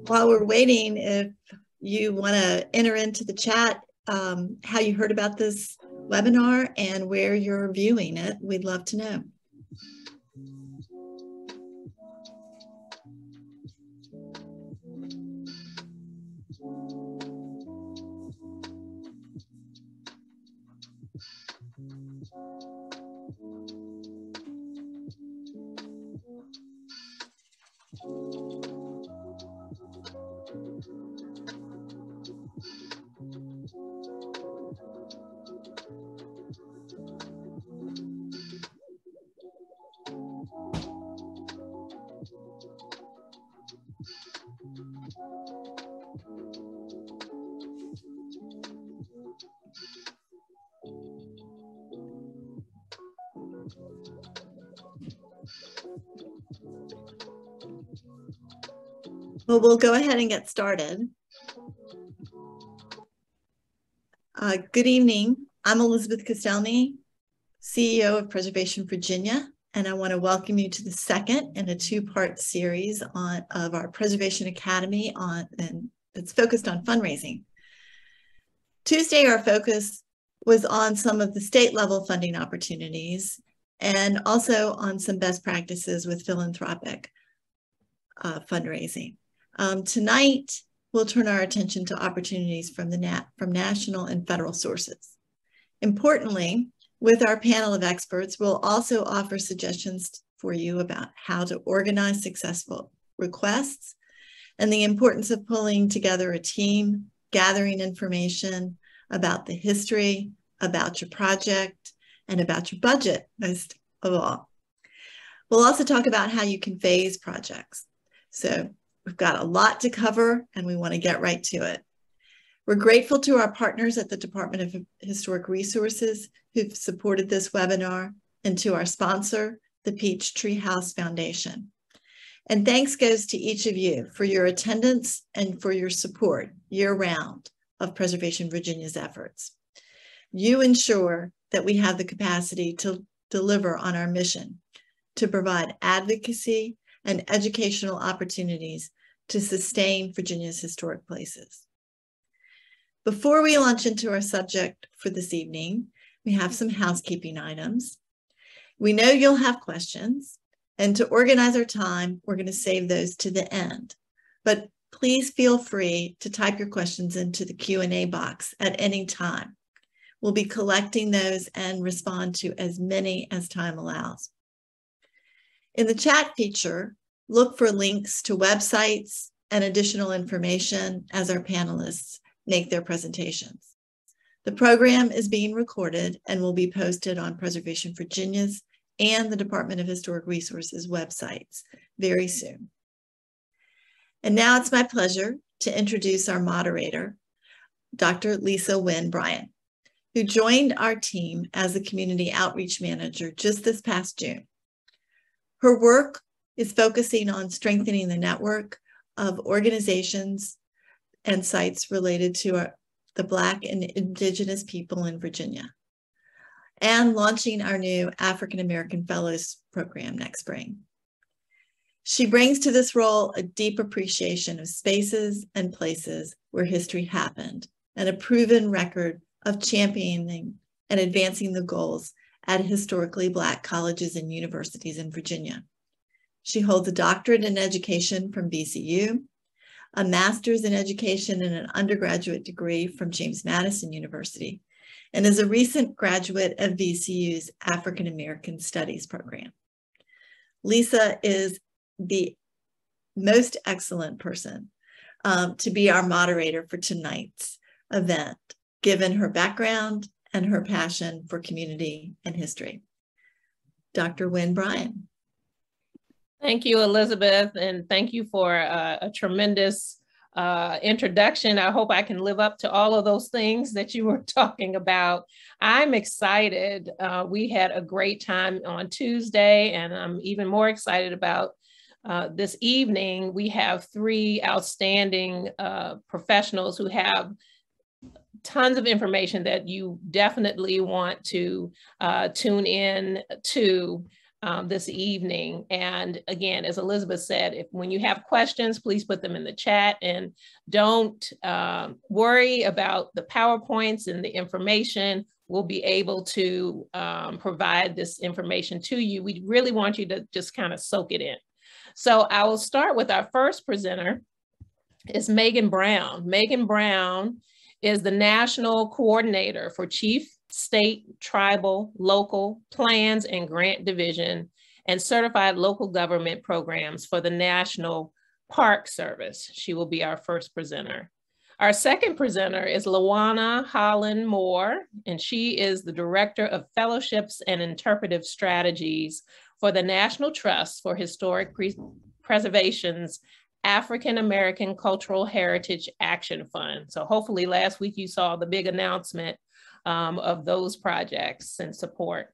While we're waiting, if you want to enter into the chat how you heard about this webinar and where you're viewing it, we'd love to know. Well, we'll go ahead and get started. Good evening. I'm Elizabeth Kostelny, CEO of Preservation Virginia, and I want to welcome you to the second in a two-part series of our Preservation Academy and it's focused on fundraising. Tuesday, our focus was on some of the state-level funding opportunities and also on some best practices with philanthropic fundraising. Tonight, we'll turn our attention to opportunities from national and federal sources. Importantly, with our panel of experts, we'll also offer suggestions for you about how to organize successful requests and the importance of pulling together a team, gathering information about the history, about your project, and about your budget, most of all. We'll also talk about how you can phase projects. So we've got a lot to cover and we want to get right to it. We're grateful to our partners at the Department of Historic Resources who've supported this webinar and to our sponsor, the Peachtree House Foundation. And thanks goes to each of you for your attendance and for your support year-round of Preservation Virginia's efforts. You ensure that we have the capacity to deliver on our mission to provide advocacy and educational opportunities to sustain Virginia's historic places. Before we launch into our subject for this evening, we have some housekeeping items. We know you'll have questions, and to organize our time, we're going to save those to the end. But please feel free to type your questions into the Q&A box at any time. We'll be collecting those and respond to as many as time allows. In the chat feature, look for links to websites and additional information as our panelists make their presentations. The program is being recorded and will be posted on Preservation Virginia's and the Department of Historic Resources websites very soon. And now it's my pleasure to introduce our moderator, Dr. Lisa Wynn Bryan, who joined our team as a community outreach manager just this past June. Her work is focusing on strengthening the network of organizations and sites related to the Black and Indigenous people in Virginia, and launching our new African American Fellows program next spring. She brings to this role a deep appreciation of spaces and places where history happened, and a proven record of championing and advancing the goals at historically Black colleges and universities in Virginia. She holds a doctorate in education from VCU, a master's in education and an undergraduate degree from James Madison University, and is a recent graduate of VCU's African American Studies program. Lisa is the most excellent person to be our moderator for tonight's event, given her background and her passion for community and history. Dr. Wynn Bryan. Thank you, Elizabeth, and thank you for a tremendous introduction. I hope I can live up to all of those things that you were talking about. I'm excited. We had a great time on Tuesday, and I'm even more excited about this evening. We have three outstanding professionals who have tons of information that you definitely want to tune in to this evening. And again, as Elizabeth said, when you have questions, please put them in the chat, and don't worry about the PowerPoints and the information. We'll be able to provide this information to you. We really want you to just kind of soak it in. So I will start with our first presenter. Is Megan Brown. Megan Brown is the National Coordinator for Chief State, Tribal, Local Plans and Grant Division and Certified Local Government Programs for the National Park Service. She will be our first presenter. Our second presenter is Lawana Holland Moore, and she is the Director of Fellowships and Interpretive Strategies for the National Trust for Historic Preservation's African American Cultural Heritage Action Fund. So hopefully last week you saw the big announcement of those projects and support.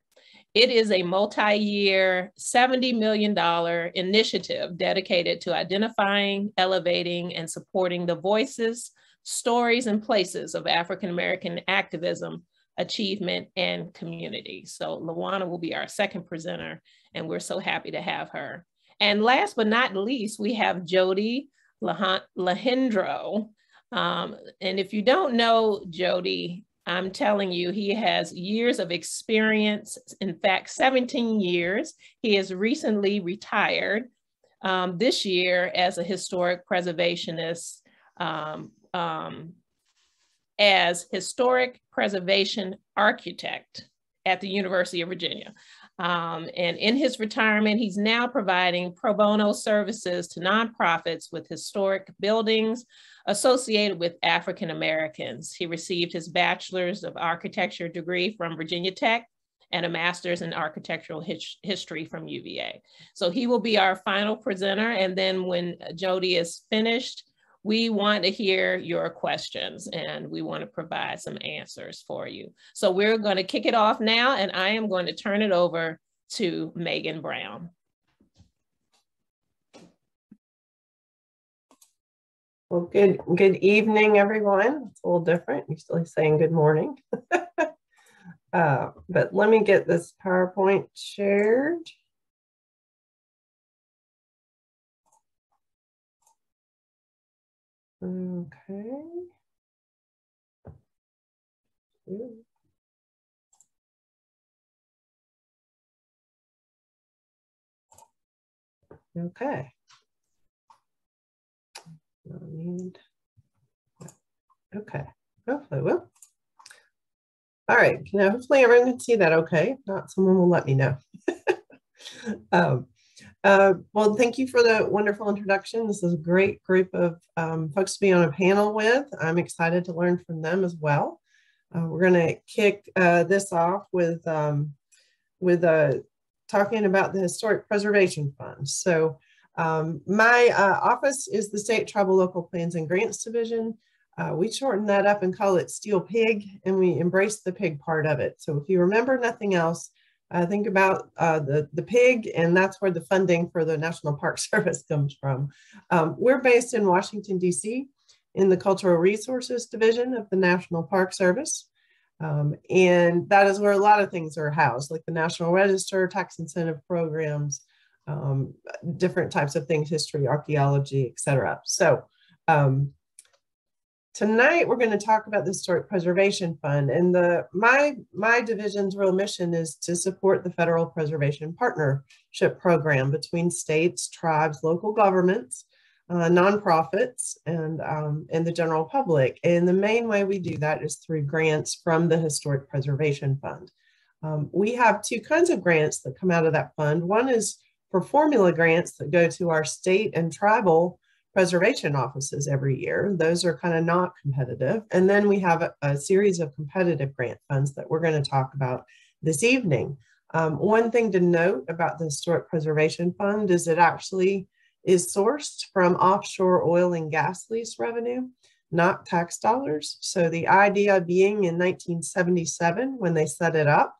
It is a multi-year $70 million initiative dedicated to identifying, elevating, and supporting the voices, stories, and places of African American activism, achievement, and community. So Lawana will be our second presenter, and we're so happy to have her. And last but not least, we have Jody Lahindro. And if you don't know Jody, I'm telling you, he has years of experience. In fact, 17 years. He has recently retired this year as a historic preservationist, as historic preservation architect at the University of Virginia. And in his retirement, he's now providing pro bono services to nonprofits with historic buildings associated with African Americans. He received his Bachelor's of Architecture degree from Virginia Tech and a Master's in Architectural History from UVA. So he will be our final presenter. And then when Jody is finished, we want to hear your questions and we want to provide some answers for you. So we're going to kick it off now, and I am going to turn it over to Megan Brown. Well, good evening, everyone. It's a little different. Usually saying good morning. But let me get this PowerPoint shared. Okay. Okay. Okay. Hopefully it will. All right. Now, hopefully everyone can see that okay. If not, someone will let me know. Well, thank you for the wonderful introduction. This is a great group of folks to be on a panel with. I'm excited to learn from them as well. We're going to kick this off with talking about the Historic Preservation Fund. So my office is the State, Tribal, Local Plans and Grants Division. We shorten that up and call it Steel Pig, and we embrace the pig part of it. So if you remember nothing else, think about the pig, and that's where the funding for the National Park Service comes from. We're based in Washington, D.C., in the Cultural Resources Division of the National Park Service. And that is where a lot of things are housed, like the National Register, tax incentive programs, different types of things, history, archaeology, et cetera. So tonight we're going to talk about the Historic Preservation Fund, and my division's real mission is to support the Federal Preservation Partnership Program between states, tribes, local governments, nonprofits, and the general public. And the main way we do that is through grants from the Historic Preservation Fund. We have two kinds of grants that come out of that fund. One is for formula grants that go to our state and tribal preservation offices every year. Those are kind of not competitive. And then we have a series of competitive grant funds that we're going to talk about this evening. One thing to note about the Historic Preservation Fund is it actually is sourced from offshore oil and gas lease revenue, not tax dollars. So the idea being in 1977, when they set it up,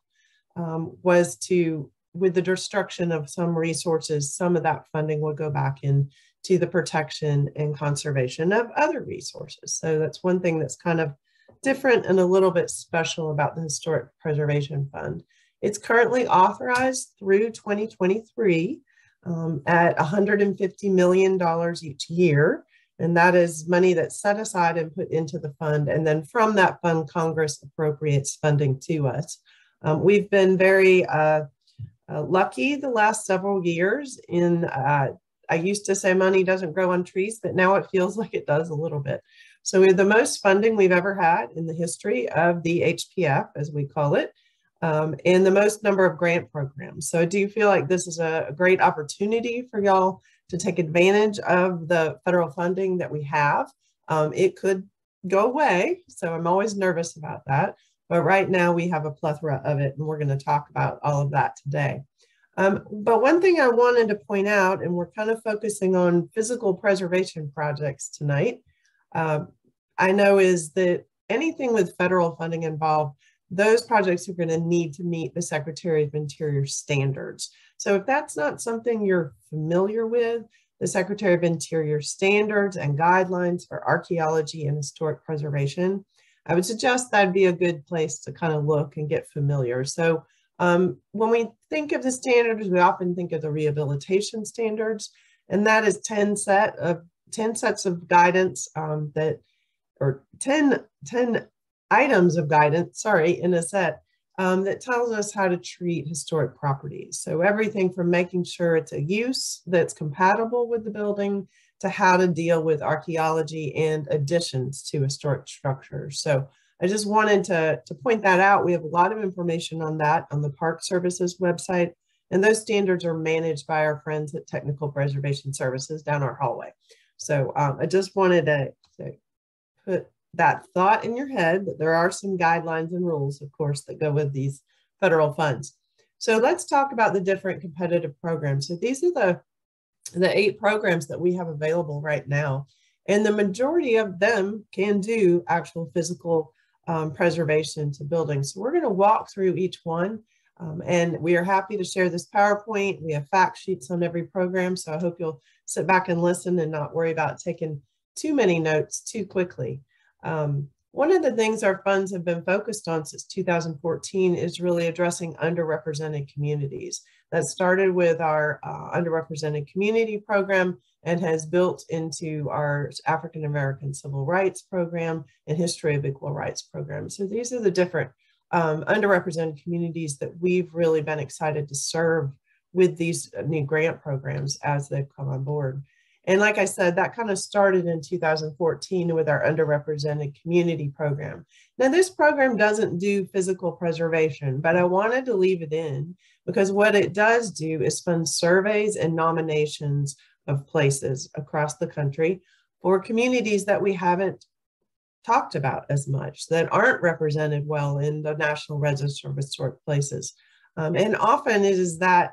was to, with the destruction of some resources, some of that funding would go back into the protection and conservation of other resources. So that's one thing that's kind of different and a little bit special about the Historic Preservation Fund. It's currently authorized through 2023 at $150 million each year. And that is money that's set aside and put into the fund. And then from that fund, Congress appropriates funding to us. We've been very lucky the last several years in, I used to say money doesn't grow on trees, but now it feels like it does a little bit. So we have the most funding we've ever had in the history of the HPF, as we call it, and the most number of grant programs. So I do feel like this is a great opportunity for y'all to take advantage of the federal funding that we have. It could go away, so I'm always nervous about that. But right now we have a plethora of it, and we're going to talk about all of that today. But one thing I wanted to point out, and we're kind of focusing on physical preservation projects tonight, I know is that anything with federal funding involved, those projects are going to need to meet the Secretary of Interior standards. So if that's not something you're familiar with, the Secretary of Interior standards and guidelines for archaeology and historic preservation, I would suggest that'd be a good place to kind of look and get familiar. So when we think of the standards, we often think of the Rehabilitation Standards, and that is 10 sets of guidance or 10 items of guidance, sorry, in a set that tells us how to treat historic properties. So everything from making sure it's a use that's compatible with the building to how to deal with archaeology and additions to historic structures. So I just wanted to point that out. We have a lot of information on that on the Park Services website, and those standards are managed by our friends at Technical Preservation Services down our hallway. So I just wanted to put that thought in your head that there are some guidelines and rules, of course, that go with these federal funds. So let's talk about the different competitive programs. So these are the 8 programs that we have available right now. And the majority of them can do actual physical preservation to buildings. So we're going to walk through each one. And we are happy to share this PowerPoint. We have fact sheets on every program. So I hope you'll sit back and listen and not worry about taking too many notes too quickly. One of the things our funds have been focused on since 2014 is really addressing underrepresented communities. That started with our underrepresented community program and has built into our African American Civil Rights program and History of Equal Rights program. So these are the different underrepresented communities that we've really been excited to serve with these new grant programs as they've come on board. And like I said, that kind of started in 2014 with our underrepresented community program. Now, this program doesn't do physical preservation, but I wanted to leave it in because what it does do is fund surveys and nominations of places across the country for communities that we haven't talked about as much, that aren't represented well in the National Register of Historic Places. And often it is that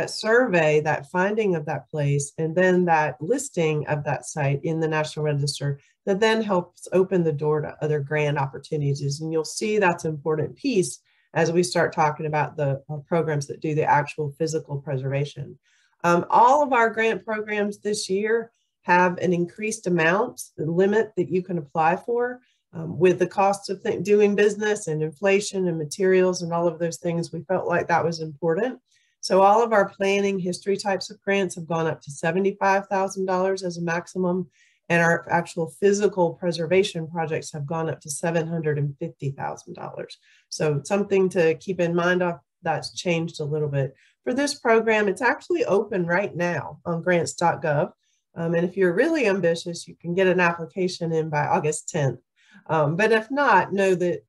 survey, that finding of that place, and then that listing of that site in the National Register that then helps open the door to other grant opportunities. And you'll see that's an important piece as we start talking about the programs that do the actual physical preservation. All of our grant programs this year have an increased amount, the limit that you can apply for. With the cost of doing business and inflation and materials and all of those things, we felt like that was important. So all of our planning history types of grants have gone up to $75,000 as a maximum, and our actual physical preservation projects have gone up to $750,000. So something to keep in mind, that's changed a little bit. For this program, it's actually open right now on grants.gov. And if you're really ambitious, you can get an application in by August 10th. But if not, know that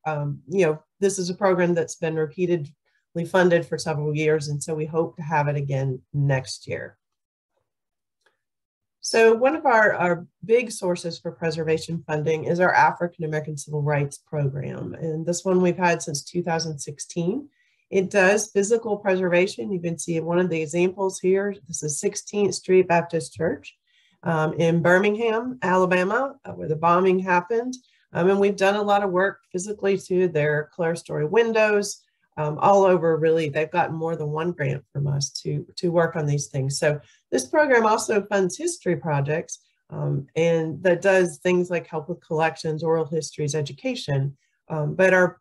this is a program that's been repeatedly funded for several years, and so we hope to have it again next year. So one of our big sources for preservation funding is our African American Civil Rights Program, and this one we've had since 2016. It does physical preservation. You can see one of the examples here. This is 16th Street Baptist Church in Birmingham, Alabama, where the bombing happened. And we've done a lot of work physically to their clerestory windows all over, really. They've gotten more than one grant from us to work on these things. So this program also funds history projects and that does things like help with collections, oral histories, education. But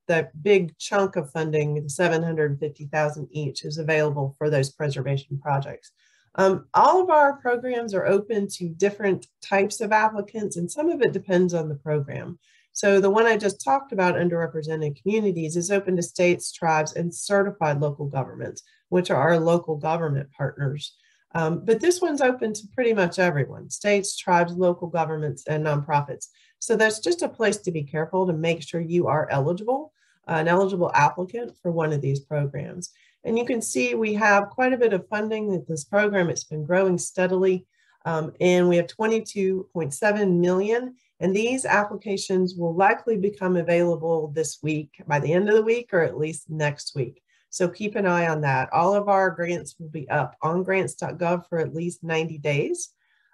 that big chunk of funding, the $750,000 each, is available for those preservation projects. All of our programs are open to different types of applicants, and some of it depends on the program. So the one I just talked about, underrepresented communities, is open to states, tribes, and certified local governments, which are our local government partners. But this one's open to pretty much everyone: states, tribes, local governments, and nonprofits. So that's just a place to be careful to make sure you are eligible, an eligible applicant for one of these programs. And you can see we have quite a bit of funding in this program. It's been growing steadily, and we have 22.7 million. And these applications will likely become available this week, by the end of the week, or at least next week. So keep an eye on that. All of our grants will be up on grants.gov for at least 90 days.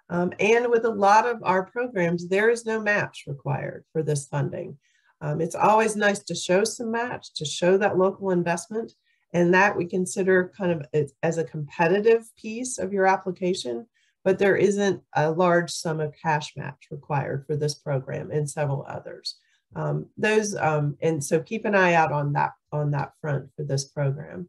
And with a lot of our programs, there is no match required for this funding. It's always nice to show some match, to show that local investment, and that we consider kind of as a competitive piece of your application, but there isn't a large sum of cash match required for this program and several others. And so keep an eye out on that front for this program.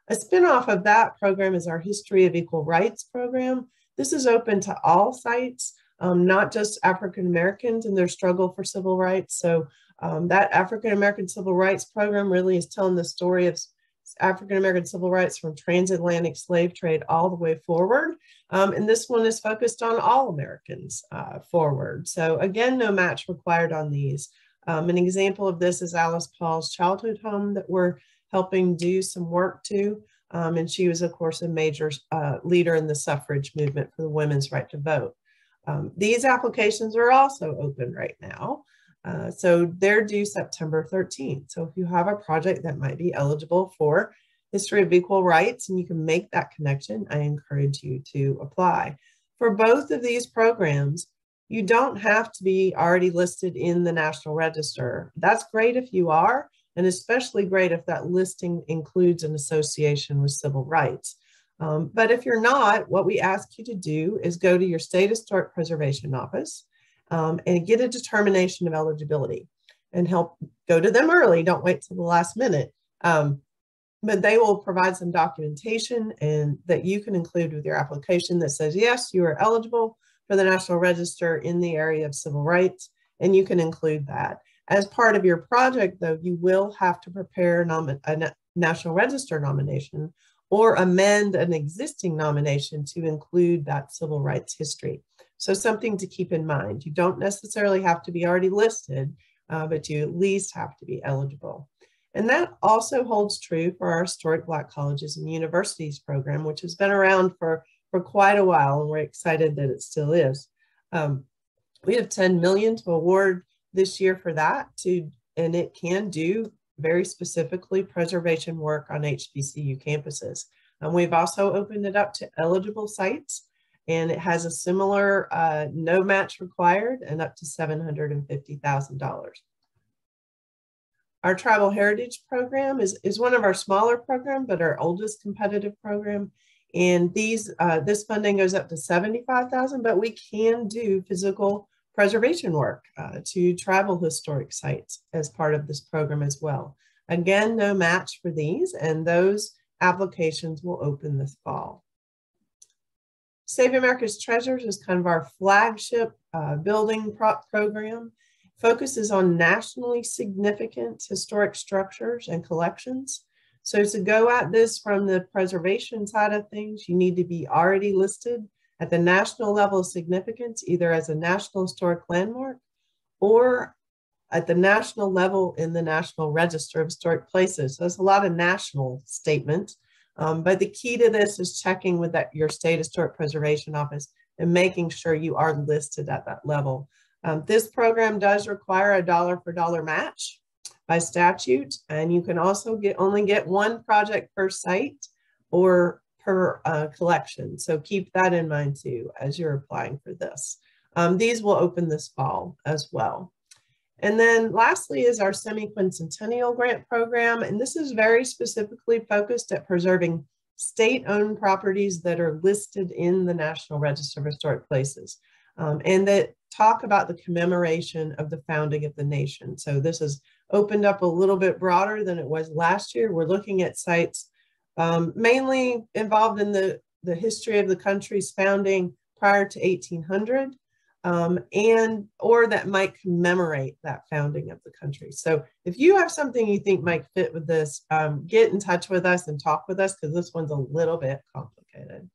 A spinoff of that program is our History of Equal Rights program. This is open to all sites, not just African Americans and their struggle for civil rights. So that African American Civil Rights program really is telling the story of African American civil rights from transatlantic slave trade all the way forward. And this one is focused on all Americans forward. So again, no match required on these. An example of this is Alice Paul's childhood home that we're helping do some work to. And she was, of course, a major leader in the suffrage movement for the women's right to vote. These applications are also open right now. So they're due September 13th. So if you have a project that might be eligible for History of Equal Rights and you can make that connection, I encourage you to apply. For both of these programs, you don't have to be already listed in the National Register. That's great if you are, and especially great if that listing includes an association with civil rights. But if you're not, what we ask you to do is go to your state historic preservation office and get a determination of eligibility, and go to them early. Don't wait till the last minute. But they will provide some documentation and that you can include with your application that says, yes, you are eligible for the National Register in the area of civil rights, and you can include that. As part of your project, though, you will have to prepare a National Register nomination or amend an existing nomination to include that civil rights history. So something to keep in mind. You don't necessarily have to be already listed, but you at least have to be eligible. And that also holds true for our Historic Black Colleges and Universities program, which has been around for quite a while, and we're excited that it still is. We have $10 million to award this year for that, and it can do very specifically preservation work on HBCU campuses. We've also opened it up to eligible sites, and it has a similar no match required and up to $750,000. Our Tribal Heritage program is one of our smaller programs, but our oldest competitive program. And this funding goes up to $75,000, but we can do physical preservation work to tribal historic sites as part of this program as well. Again, no match for these, and those applications will open this fall. Save America's Treasures is kind of our flagship building program. Focuses on nationally significant historic structures and collections. So to go at this from the preservation side of things, you need to be already listed at the national level of significance, either as a National Historic Landmark or at the national level in the National Register of Historic Places. So there's a lot of national statements, but the key to this is checking with your state historic preservation office and making sure you are listed at that level. This program does require a dollar for dollar match, by statute, and you can also only get one project per site or per collection. So keep that in mind too as you're applying for this. These will open this fall as well. And then lastly is our Semiquincentennial grant program. And this is very specifically focused at preserving state-owned properties that are listed in the National Register of Historic Places, and that talk about the commemoration of the founding of the nation. So this has opened up a little bit broader than it was last year. We're looking at sites mainly involved in the history of the country's founding prior to 1800, or that might commemorate that founding of the country. So if you have something you think might fit with this, get in touch with us and talk with us, because this one's a little bit complicated.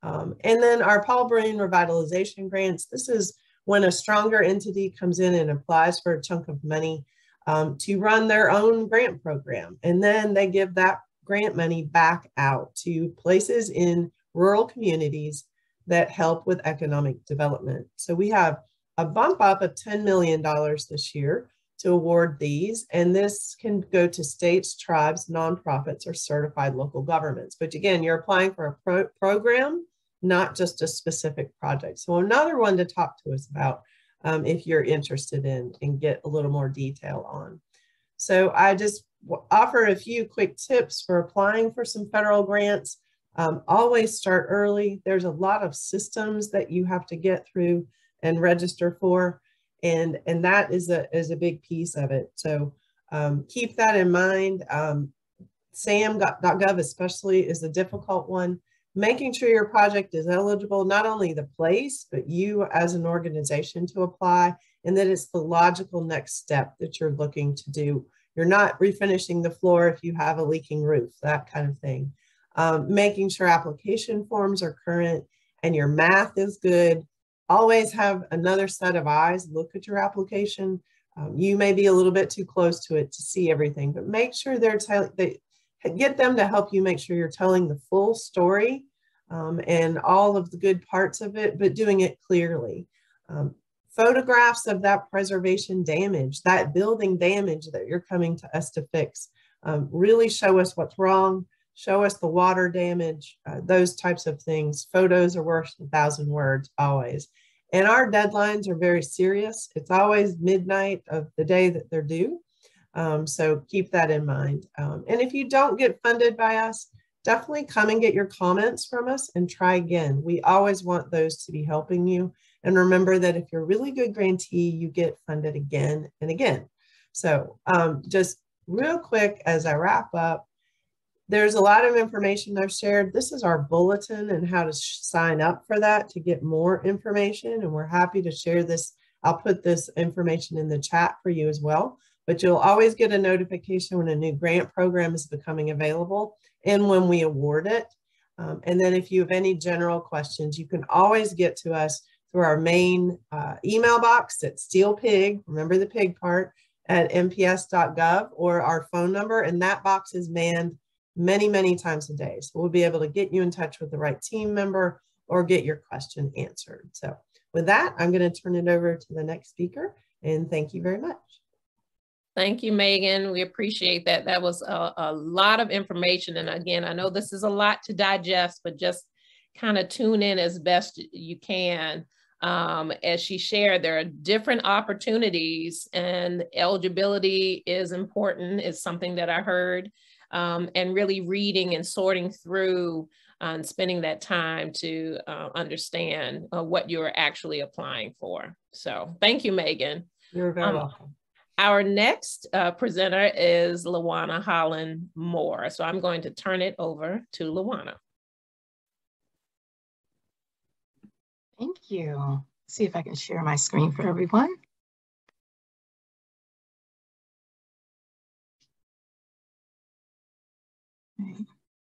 And then our Paul Breen Revitalization grants. This is when a stronger entity comes in and applies for a chunk of money to run their own grant program. And then they give that grant money back out to places in rural communities that help with economic development. So we have a bump up of $10 million this year to award these. And this can go to states, tribes, nonprofits, or certified local governments. But again, you're applying for a program, not just a specific project. So another one to talk to us about if you're interested in and get a little more detail on. So I just offer a few quick tips for applying for some federal grants. Always start early. There's a lot of systems that you have to get through and register for, and that is a big piece of it. So keep that in mind. SAM.gov especially is a difficult one. Making sure your project is eligible, not only the place, but you as an organization to apply, and that it's the logical next step that you're looking to do. You're not refinishing the floor if you have a leaking roof, that kind of thing. Making sure application forms are current and your math is good. Always have another set of eyes look at your application. You may be a little bit too close to it to see everything, but make sure they get them to help you make sure you're telling the full story and all of the good parts of it, but doing it clearly. Photographs of that preservation damage, that building damage that you're coming to us to fix, really show us what's wrong, show us the water damage, those types of things. Photos are worth 1,000 words always. And our deadlines are very serious. It's always midnight of the day that they're due. So keep that in mind. And if you don't get funded by us, definitely come and get your comments from us and try again. We always want those to be helping you. And remember that if you're a really good grantee, you get funded again and again. So just real quick as I wrap up, there's a lot of information I've shared. This is our bulletin and how to sign up for that to get more information. And we're happy to share this. I'll put this information in the chat for you as well. But you'll always get a notification when a new grant program is becoming available and when we award it. And then if you have any general questions, you can always get to us through our main email box at steelpig, remember the pig part, at mps.gov, or our phone number. And that box is manned many, many times a day. So we'll be able to get you in touch with the right team member or get your question answered. So with that, I'm going to turn it over to the next speaker. And thank you very much. Thank you, Megan. We appreciate that. That was a lot of information. And again, I know this is a lot to digest, but just kind of tune in as best you can. As she shared, there are different opportunities, and eligibility is important. It's something that I heard, and really reading and sorting through and spending that time to understand what you're actually applying for. So thank you, Megan. You're very welcome. Our next presenter is Lawana Holland Moore. So I'm going to turn it over to Lawana. Thank you. Let's see if I can share my screen for everyone.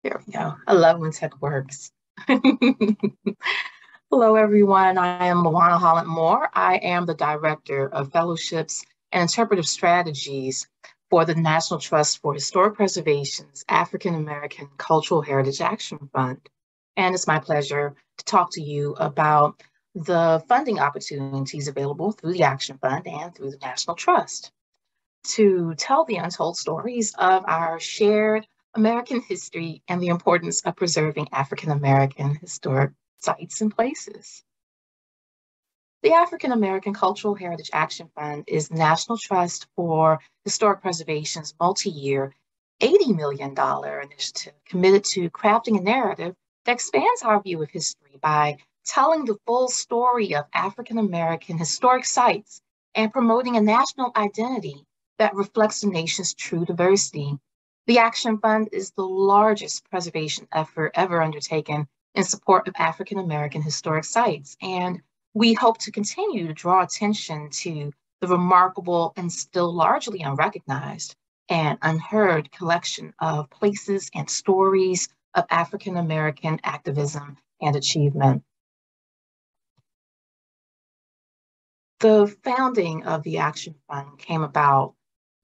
There we go. I love when tech works. Hello, everyone. I am Lawana Holland Moore. I am the Director of Fellowships and Interpretive Strategies for the National Trust for Historic Preservation's African American Cultural Heritage Action Fund. And it's my pleasure to talk to you about the funding opportunities available through the Action Fund and through the National Trust. to tell the untold stories of our shared American history and the importance of preserving African American historic sites and places. The African American Cultural Heritage Action Fund is the National Trust for Historic Preservation's multi-year $80 million initiative committed to crafting a narrative that expands our view of history by telling the full story of African American historic sites and promoting a national identity that reflects the nation's true diversity. The Action Fund is the largest preservation effort ever undertaken in support of African American historic sites, and we hope to continue to draw attention to the remarkable and still largely unrecognized and unheard collection of places and stories of African American activism and achievement. The founding of the Action Fund came about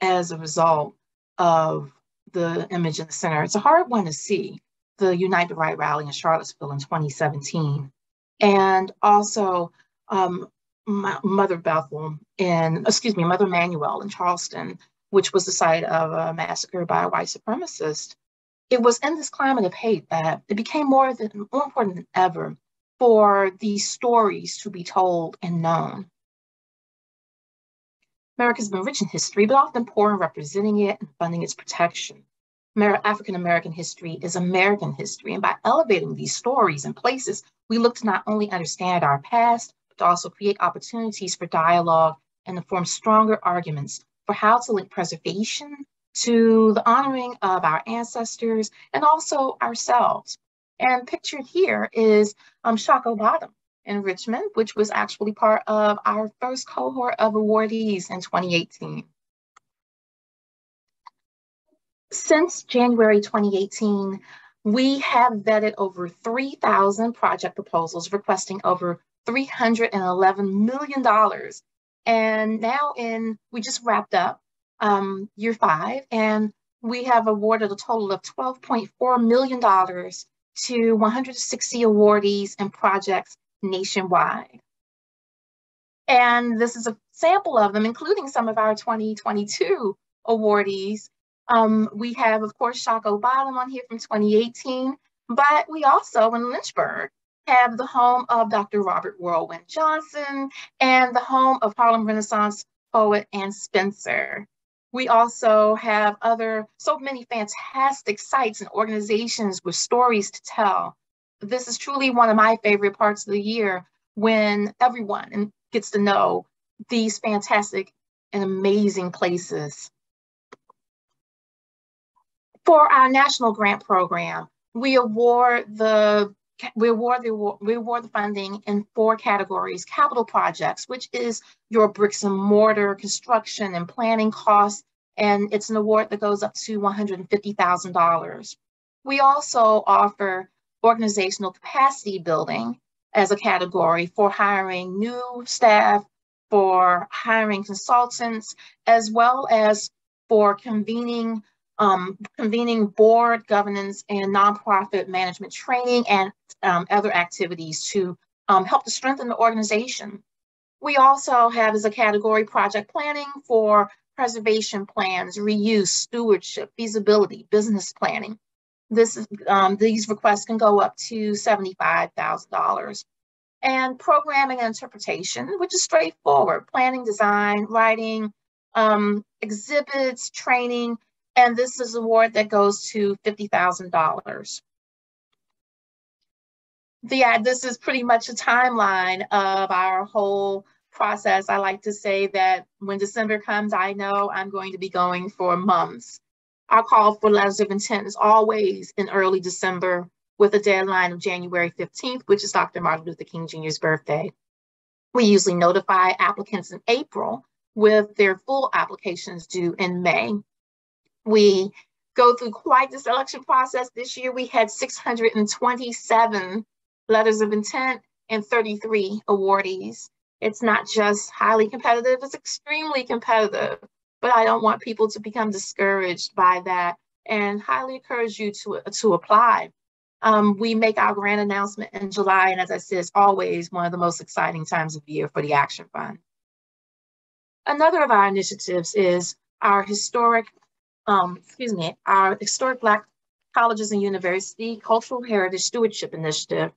as a result of the image in the center. It's a hard one to see, the Unite the Right rally in Charlottesville in 2017. And also Mother Manuel in Charleston, which was the site of a massacre by a white supremacist. It was in this climate of hate that it became more important than ever for these stories to be told and known. America's been rich in history, but often poor in representing it and funding its protection. African American history is American history, and by elevating these stories and places, we look to not only understand our past, but to also create opportunities for dialogue and to form stronger arguments for how to link preservation to the honoring of our ancestors and also ourselves. And pictured here is Shockoe Bottom in Richmond, which was actually part of our first cohort of awardees in 2018. Since January 2018, we have vetted over 3,000 project proposals requesting over $311 million. And now we just wrapped up year 5, and we have awarded a total of $12.4 million to 160 awardees and projects nationwide. And this is a sample of them, including some of our 2022 awardees. We have, of course, Shockoe Bottom on here from 2018, but we also in Lynchburg have the home of Dr. Robert Whirlwind Johnson and the home of Harlem Renaissance poet Ann Spencer. We also have so many fantastic sites and organizations with stories to tell. This is truly one of my favorite parts of the year when everyone gets to know these fantastic and amazing places. For our national grant program, we award the funding in 4 categories: capital projects, which is your bricks and mortar construction and planning costs, and it's an award that goes up to $150,000. We also offer organizational capacity building as a category for hiring new staff, for hiring consultants, as well as for convening board governance and nonprofit management training and other activities to help to strengthen the organization. We also have as a category project planning for preservation plans, reuse, stewardship, feasibility, business planning. These requests can go up to $75,000. And programming and interpretation, which is straightforward: planning, design, writing, exhibits, training, and this is an award that goes to $50,000. This is pretty much a timeline of our whole process. I like to say that when December comes, I know I'm going to be going for months. Our call for letters of intent is always in early December, with a deadline of January 15th, which is Dr. Martin Luther King Jr.'s birthday. We usually notify applicants in April with their full applications due in May. We go through quite the selection process. This year, we had 627 letters of intent and 33 awardees. It's not just highly competitive, it's extremely competitive, but I don't want people to become discouraged by that and highly encourage you to apply. We make our grant announcement in July, and as I said, it's always one of the most exciting times of the year for the Action Fund. Another of our initiatives is our historic Black Colleges and University Cultural Heritage Stewardship Initiative.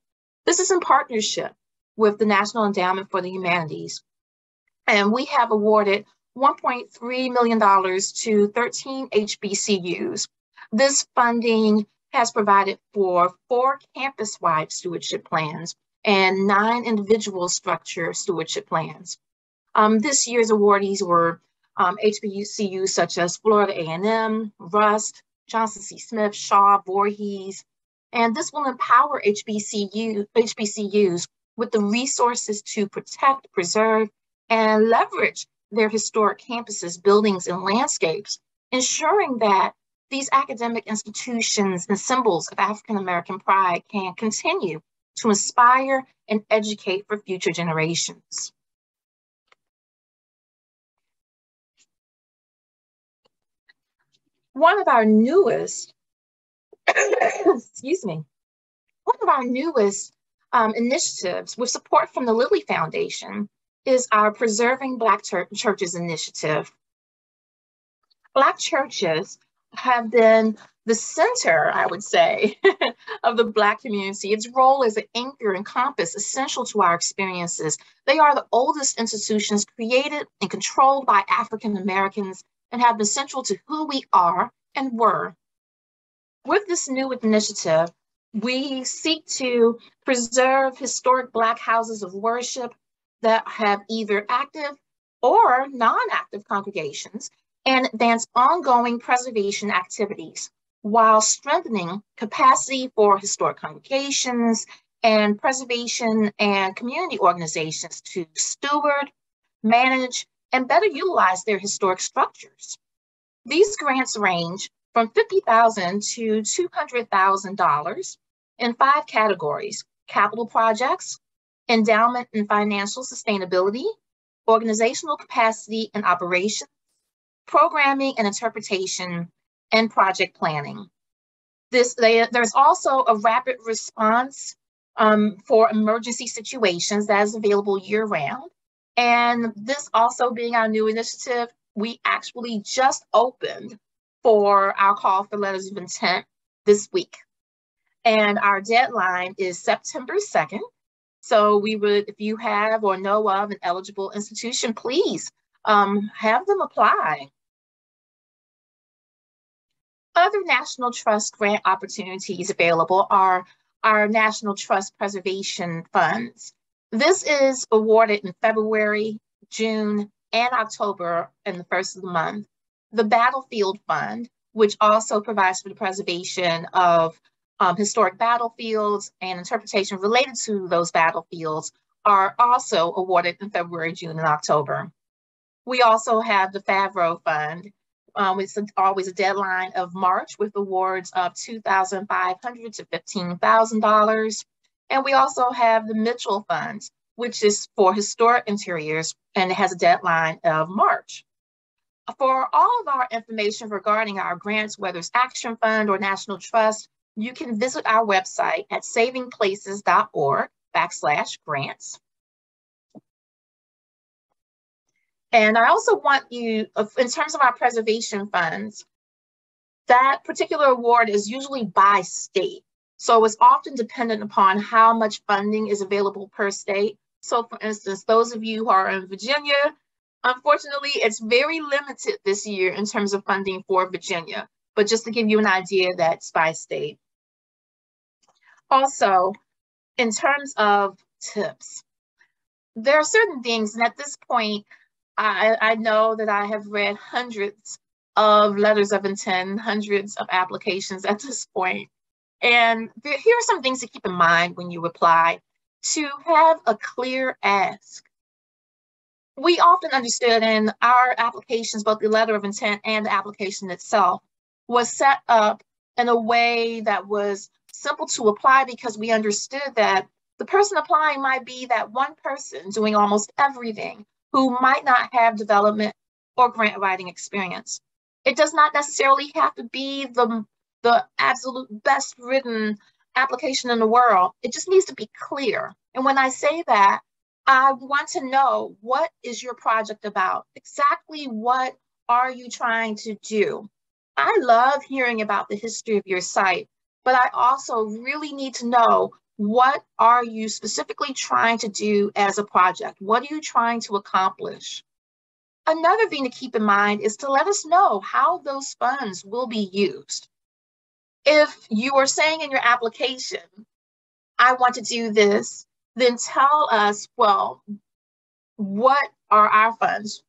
This is in partnership with the National Endowment for the Humanities. And we have awarded $1.3 million to 13 HBCUs. This funding has provided for 4 campus-wide stewardship plans and 9 individual structure stewardship plans. This year's awardees were HBCUs such as Florida A&M, Rust, Johnson C. Smith, Shaw, Voorhees, and this will empower HBCUs with the resources to protect, preserve, and leverage their historic campuses, buildings, and landscapes, ensuring that these academic institutions and symbols of African American pride can continue to inspire and educate for future generations. One of our newest, initiatives with support from the Lilly Foundation is our Preserving Black Churches initiative. Black churches have been the center, I would say, of the Black community. Its role as an anchor and compass essential to our experiences. They are the oldest institutions created and controlled by African Americans and have been central to who we are and were. With this new initiative, we seek to preserve historic Black houses of worship that have either active or non-active congregations and advance ongoing preservation activities while strengthening capacity for historic congregations and preservation and community organizations to steward, manage, and better utilize their historic structures. These grants range from $50,000 to $200,000 in 5 categories: capital projects, endowment and financial sustainability, organizational capacity and operations, programming and interpretation, and project planning. There's also a rapid response for emergency situations that is available year-round. And this also being our new initiative, we actually just opened for our call for letters of intent this week. And our deadline is September 2nd. So we would, if you have or know of an eligible institution, please have them apply. Other National Trust grant opportunities available are our National Trust Preservation Funds. This is awarded in February, June, and October in the first of the month. The Battlefield Fund, which also provides for the preservation of historic battlefields and interpretation related to those battlefields, are also awarded in February, June, and October. We also have the Favreau Fund. It's always a deadline of March with awards of $2,500 to $15,000. And we also have the Mitchell Funds, which is for historic interiors, and it has a deadline of March. For all of our information regarding our grants, whether it's Action Fund or National Trust, you can visit our website at savingplaces.org/grants. And I also want you, in terms of our preservation funds, that particular award is usually by state. So it's often dependent upon how much funding is available per state. So for instance, those of you who are in Virginia, unfortunately, it's very limited this year in terms of funding for Virginia, but just to give you an idea, that's by state. Also, in terms of tips, there are certain things, and at this point, I know that I have read hundreds of letters of intent, hundreds of applications at this point. And here are some things to keep in mind when you apply. To have a clear ask. We often understood in our applications, both the letter of intent and the application itself was set up in a way that was simple to apply because we understood that the person applying might be that one person doing almost everything who might not have development or grant writing experience. It does not necessarily have to be the absolute best written application in the world. It just needs to be clear. And when I say that, I want to know, what is your project about? Exactly what are you trying to do? I love hearing about the history of your site, but I also really need to know, what are you specifically trying to do as a project? What are you trying to accomplish? Another thing to keep in mind is to let us know how those funds will be used. If you are saying in your application, I want to do this, then tell us, well, what are our funds?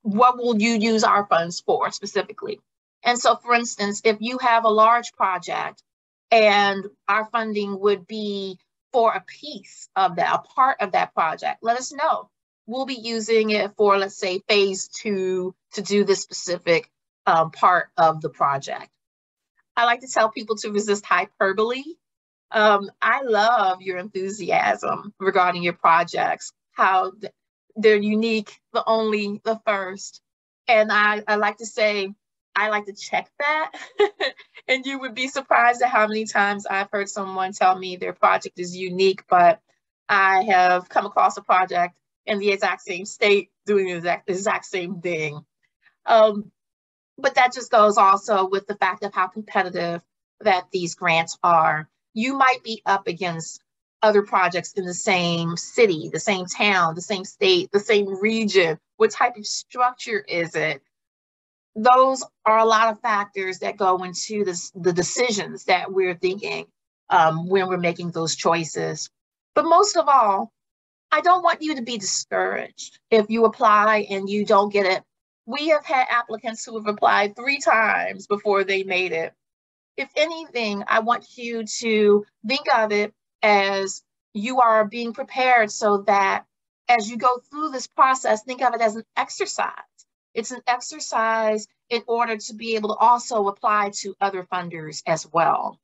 What will you use our funds for specifically? And so, for instance, if you have a large project and our funding would be for a piece of that, a part of that project, let us know. We'll be using it for, let's say, phase 2 to do this specific part of the project. I like to tell people to resist hyperbole. I love your enthusiasm regarding your projects, how they're unique, the only, the first. And I like to say, I like to check that. And you would be surprised at how many times I've heard someone tell me their project is unique, but I have come across a project in the exact same state doing the exact same thing. But that just goes also with the fact of how competitive that these grants are. You might be up against other projects in the same city, the same town, the same state, the same region. What type of structure is it? Those are a lot of factors that go into the decisions that we're thinking when we're making those choices. But most of all, I don't want you to be discouraged if you apply and you don't get it. We have had applicants who have applied 3 times before they made it. If anything, I want you to think of it as you are being prepared, so that as you go through this process, think of it as an exercise. It's an exercise in order to be able to also apply to other funders as well.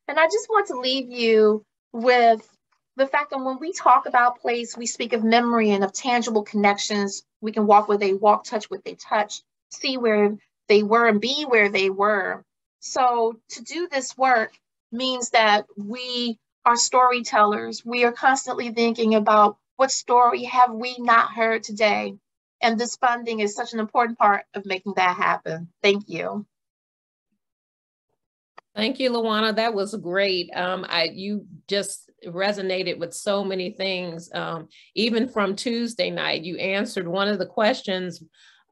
And I just want to leave you with the fact that when we talk about place, we speak of memory and of tangible connections. We can walk where they walk, touch what they touch, see where they were, and be where they were. So to do this work means that we are storytellers. We are constantly thinking about, what story have we not heard today? And this funding is such an important part of making that happen. Thank you. Thank you, Luana. That was great. You just resonated with so many things. Even from Tuesday night, you answered one of the questions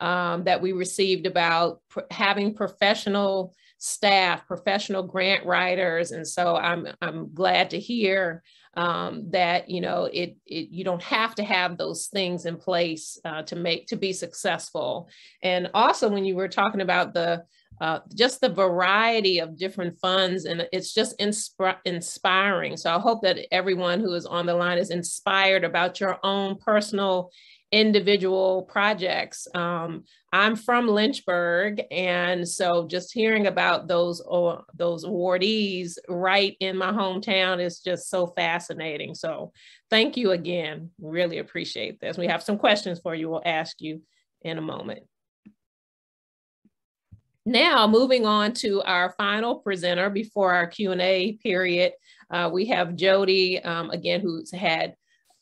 that we received about having professional staff, professional grant writers. And so I'm glad to hear that, you know, you don't have to have those things in place to be successful. And also when you were talking about just the variety of different funds, and it's just inspiring. So I hope that everyone who is on the line is inspired about your own personal individual projects. I'm from Lynchburg, and so just hearing about those awardees right in my hometown is just so fascinating. So thank you again. Really appreciate this. We have some questions for you. We'll ask you in a moment. Now, moving on to our final presenter before our Q&A period, we have Jody, again, who's had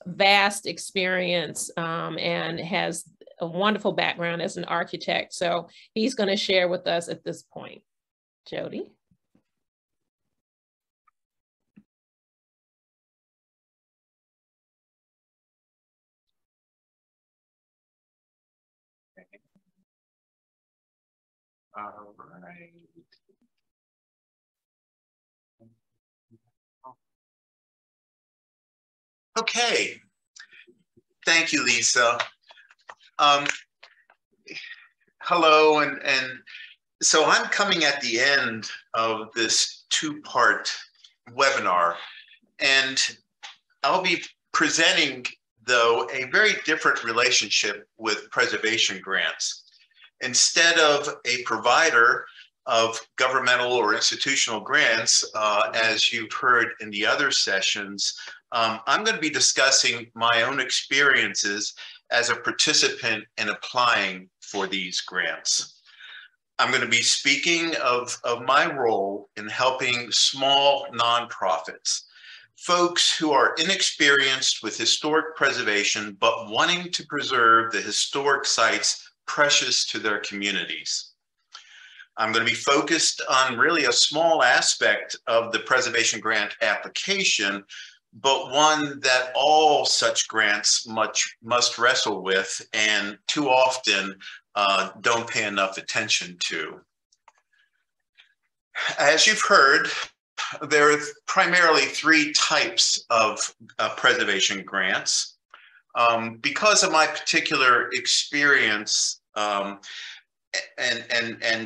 vast experience and has a wonderful background as an architect. So he's going to share with us at this point. Jody. All right. Okay. Thank you, Lisa. Hello, and so I'm coming at the end of this 2-part webinar, and I'll be presenting, though, a very different relationship with preservation grants. Instead of a provider of governmental or institutional grants, as you've heard in the other sessions, I'm going to be discussing my own experiences as a participant in applying for these grants. I'm going to be speaking of my role in helping small nonprofits folks who are inexperienced with historic preservation, but wanting to preserve the historic sites precious to their communities. I'm going to be focused on really a small aspect of the preservation grant application, but one that all such grants must wrestle with and too often don't pay enough attention to. As you've heard, there are primarily three types of preservation grants. Because of my particular experience and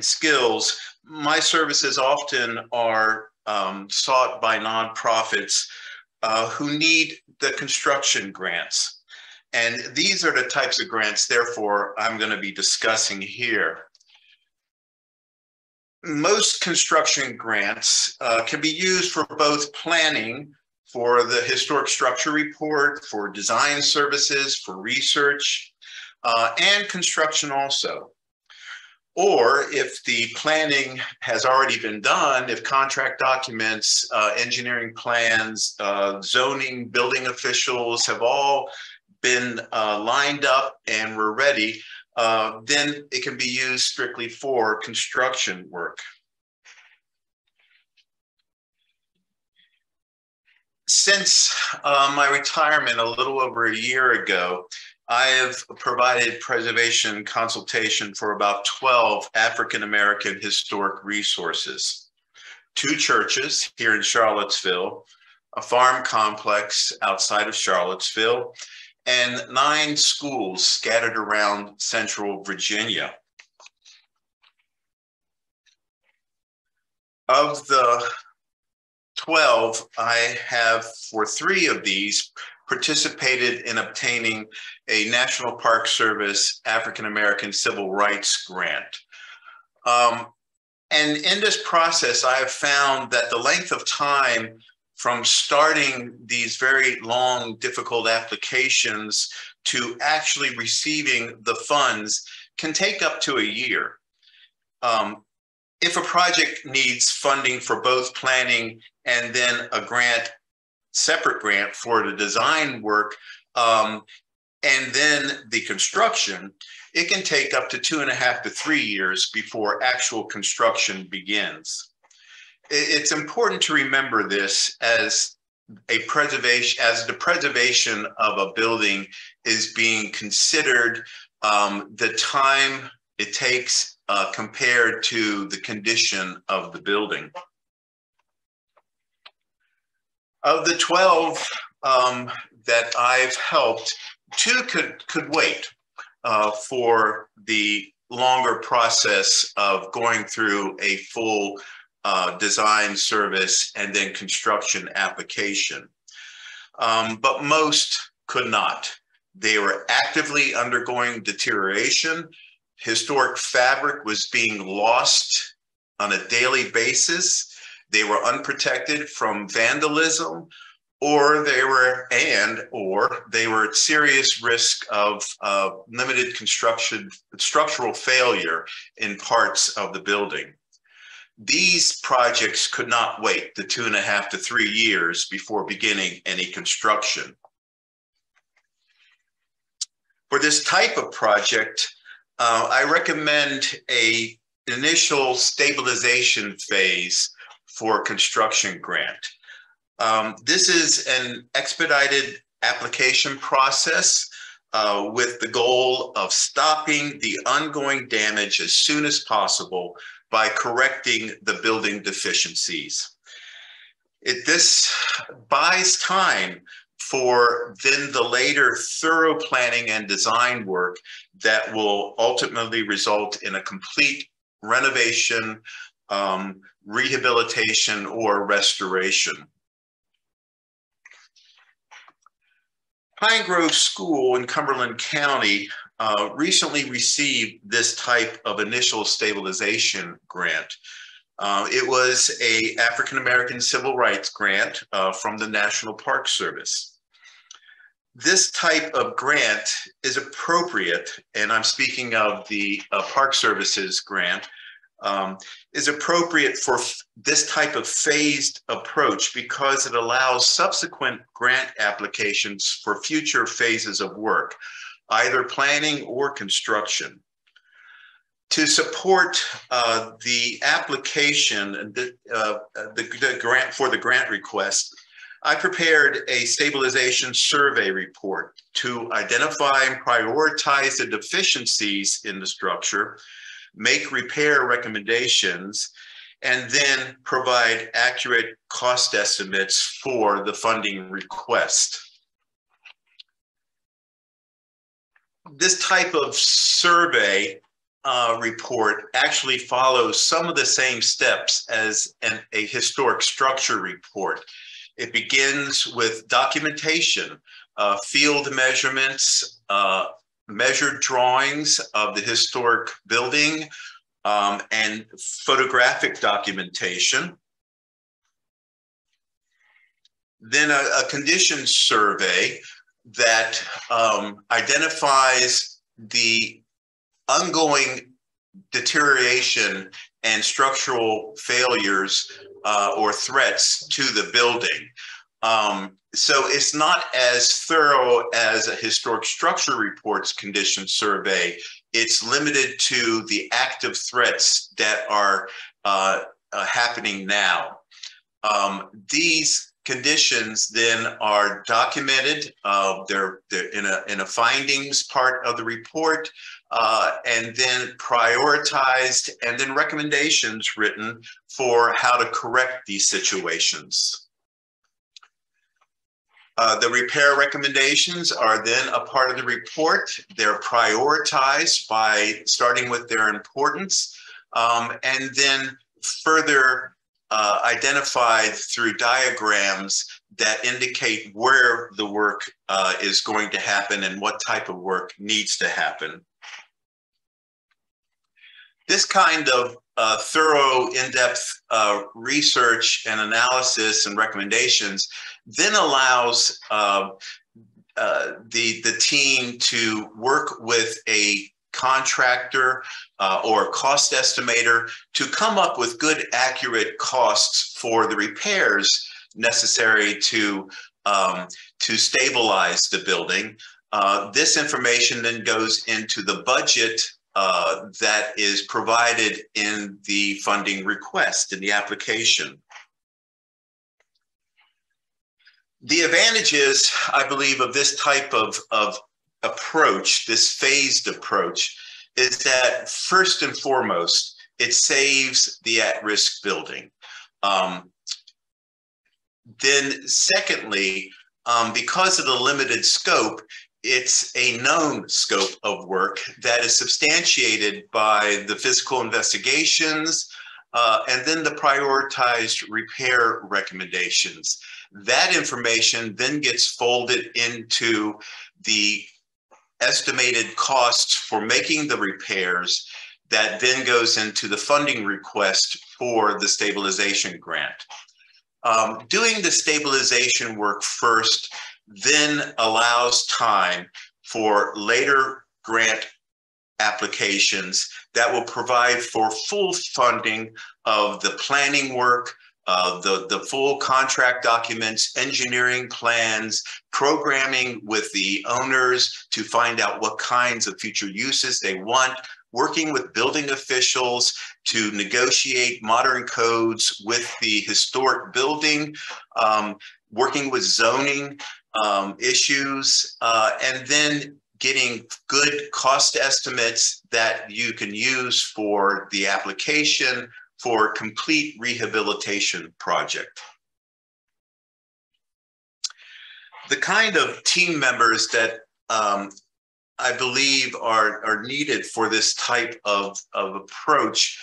skills, my services often are sought by nonprofits who need the construction grants. And these are the types of grants, therefore, I'm going to be discussing here. Most construction grants can be used for both planning, for the historic structure report, for design services, for research, and construction also. Or if the planning has already been done, if contract documents, engineering plans, zoning, building officials have all been lined up and we're ready, then it can be used strictly for construction work. Since my retirement a little over a year ago, I have provided preservation consultation for about 12 African-American historic resources, 2 churches here in Charlottesville, a farm complex outside of Charlottesville, and 9 schools scattered around central Virginia. Of the 12, I have, for 3 of these, participated in obtaining a National Park Service African American Civil Rights Grant. And in this process, I have found that the length of time from starting these very long, difficult applications to actually receiving the funds can take up to a year. If a project needs funding for both planning and then a grant, separate grant for the design work, and then the construction, it can take up to 2.5 to 3 years before actual construction begins. It's important to remember this as the preservation of a building is being considered, the time it takes compared to the condition of the building. Of the 12 that I've helped, 2 could wait for the longer process of going through a full design service and then construction application. But most could not. They were actively undergoing deterioration. Historic fabric was being lost on a daily basis. They were unprotected from vandalism, or they were at serious risk of limited structural failure in parts of the building. These projects could not wait the 2.5 to 3 years before beginning any construction. For this type of project, I recommend an initial stabilization phase for a construction grant. This is an expedited application process with the goal of stopping the ongoing damage as soon as possible by correcting the building deficiencies. This buys time for then the later thorough planning and design work that will ultimately result in a complete renovation, rehabilitation, or restoration. Pine Grove School in Cumberland County recently received this type of initial stabilization grant. It was an African American Civil Rights grant from the National Park Service. This type of grant is appropriate, and I'm speaking of the Park Services grant, is appropriate for this type of phased approach because it allows subsequent grant applications for future phases of work, either planning or construction. To support the application, the grant for the grant request, I prepared a stabilization survey report to identify and prioritize the deficiencies in the structure, make repair recommendations, and then provide accurate cost estimates for the funding request. This type of survey report actually follows some of the same steps as a historic structure report. It begins with documentation, field measurements, measured drawings of the historic building, and photographic documentation. Then a condition survey that identifies the ongoing deterioration and structural failures or threats to the building. So it's not as thorough as a historic structure report's condition survey. It's limited to the active threats that are happening now. These conditions then are documented. They're in a findings part of the report, and then prioritized, and then recommendations written for how to correct these situations. The repair recommendations are then a part of the report. They're prioritized by starting with their importance, and then further identified through diagrams that indicate where the work is going to happen and what type of work needs to happen. This kind of thorough, in-depth research and analysis and recommendations then allows the team to work with a contractor or cost estimator to come up with good, accurate costs for the repairs necessary to stabilize the building. This information then goes into the budget that is provided in the funding request, in the application. The advantages, I believe, of this type of approach, this phased approach, is that first and foremost, it saves the at-risk building. Then secondly, because of the limited scope, it's a known scope of work that is substantiated by the physical investigations and then the prioritized repair recommendations. That information then gets folded into the estimated costs for making the repairs that then goes into the funding request for the stabilization grant. Doing the stabilization work first then allows time for later grant applications that will provide for full funding of the planning work, the full contract documents, engineering plans, programming with the owners to find out what kinds of future uses they want, working with building officials to negotiate modern codes with the historic building, working with zoning issues, and then getting good cost estimates that you can use for the application for a complete rehabilitation project. The kind of team members that I believe are needed for this type of approach,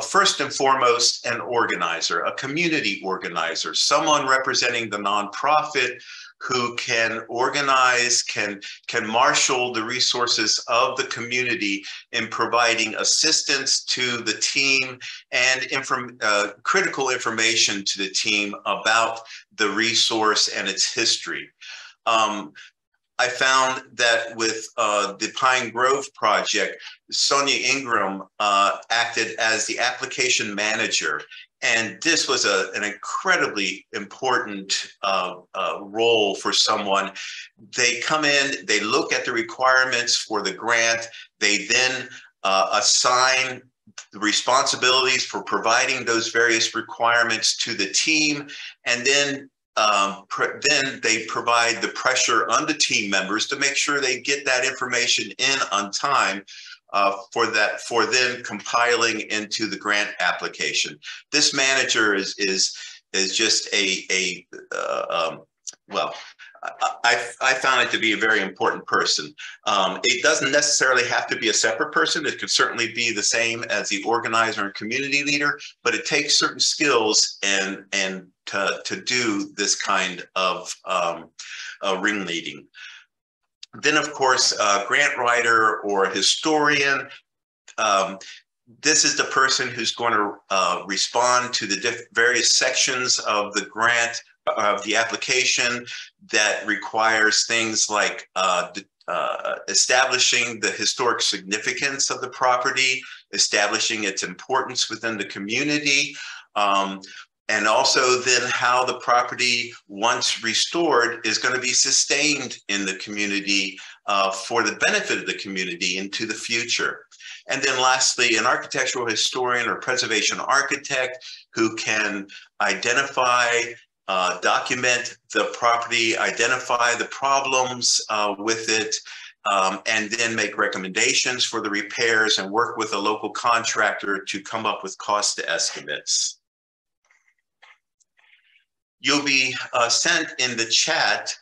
first and foremost, an organizer, a community organizer, someone representing the nonprofit who can organize, can marshal the resources of the community in providing assistance to the team and critical information to the team about the resource and its history. I found that with the Pine Grove project, Sonia Ingram acted as the application manager. And this was an incredibly important role for someone. They come in, they look at the requirements for the grant, they then assign the responsibilities for providing those various requirements to the team, and then they provide the pressure on the team members to make sure they get that information in on time for them compiling into the grant application. This manager is just well, I found it to be a very important person. It doesn't necessarily have to be a separate person. It could certainly be the same as the organizer and community leader, but it takes certain skills and to do this kind of ringleading. Then, of course, grant writer or historian. This is the person who's going to respond to the various sections of the grant, of the application, that requires things like establishing the historic significance of the property, establishing its importance within the community, and also then how the property, once restored, is going to be sustained in the community for the benefit of the community into the future. And then lastly, an architectural historian or preservation architect who can identify, document the property, identify the problems with it, and then make recommendations for the repairs and work with a local contractor to come up with cost estimates. You'll be sent in the chat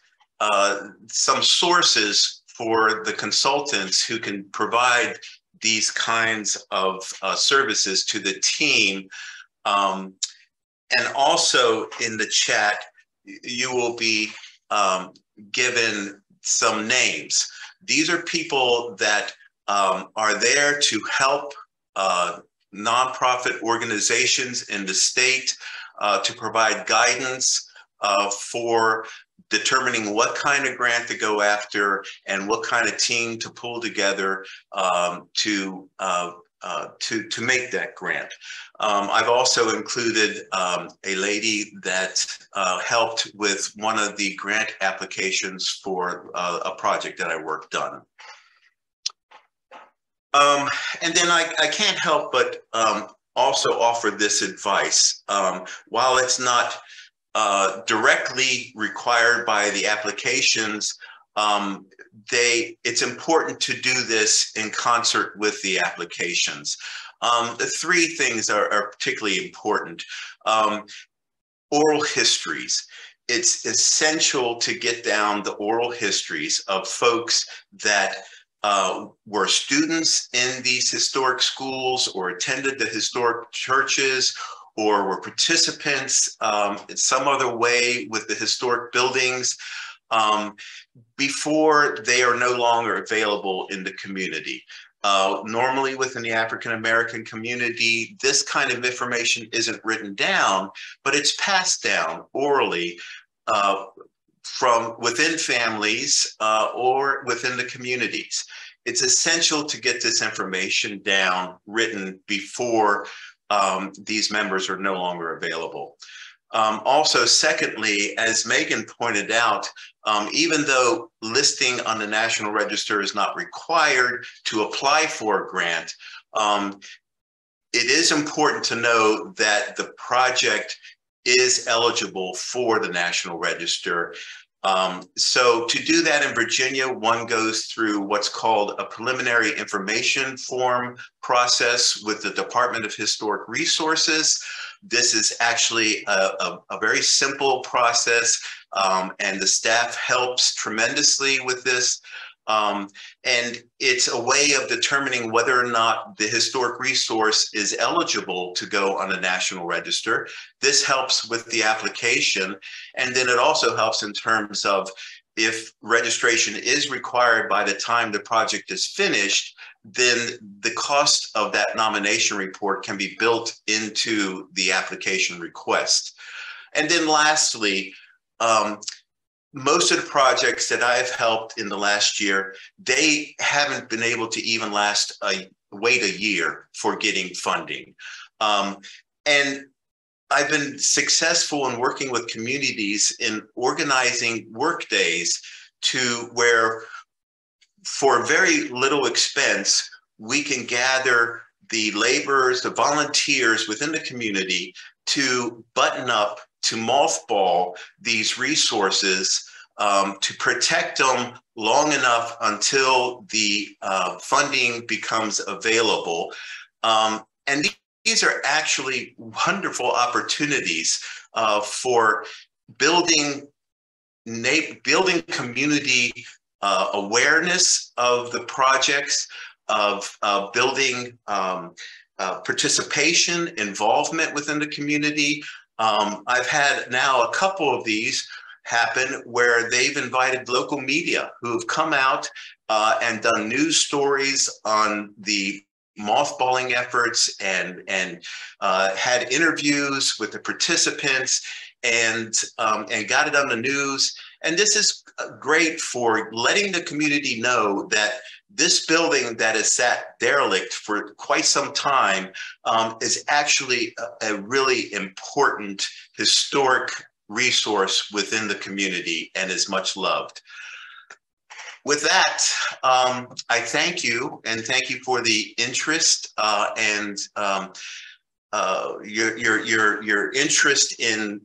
some sources for the consultants who can provide these kinds of services to the team. And also in the chat, you will be given some names. These are people that are there to help nonprofit organizations in the state to provide guidance for determining what kind of grant to go after and what kind of team to pull together to make that grant. I've also included a lady that helped with one of the grant applications for a project that I worked on. And then I can't help but also offer this advice. While it's not directly required by the applications, it's important to do this in concert with the applications. The three things are particularly important. Oral histories. It's essential to get down the oral histories of folks that were students in these historic schools or attended the historic churches or were participants in some other way with the historic buildings before they are no longer available in the community. Normally within the African-American community, this kind of information isn't written down, but it's passed down orally from within families or within the communities. It's essential to get this information down, written before these members are no longer available. Also, secondly, as Megan pointed out, even though listing on the National Register is not required to apply for a grant, it is important to know that the project is eligible for the National Register. So to do that in Virginia, one goes through what's called a preliminary information form process with the Department of Historic Resources. This is actually a very simple process, and the staff helps tremendously with this. And it's a way of determining whether or not the historic resource is eligible to go on the National Register. This helps with the application. And then it also helps in terms of if registration is required by the time the project is finished, then the cost of that nomination report can be built into the application request. And then lastly, most of the projects that I've helped in the last year, they haven't been able to even wait a year for getting funding. And I've been successful in working with communities in organizing work days to where for very little expense, we can gather the laborers, the volunteers within the community to button up, to mothball these resources, to protect them long enough until the funding becomes available. And these are actually wonderful opportunities for building community awareness of the projects, of building participation, involvement within the community. I've had now a couple of these happen where they've invited local media who have come out and done news stories on the mothballing efforts and had interviews with the participants and got it on the news. And this is great for letting the community know that this building that has sat derelict for quite some time is actually a really important historic resource within the community and is much loved. With that, I thank you, and thank you for the interest and your interest in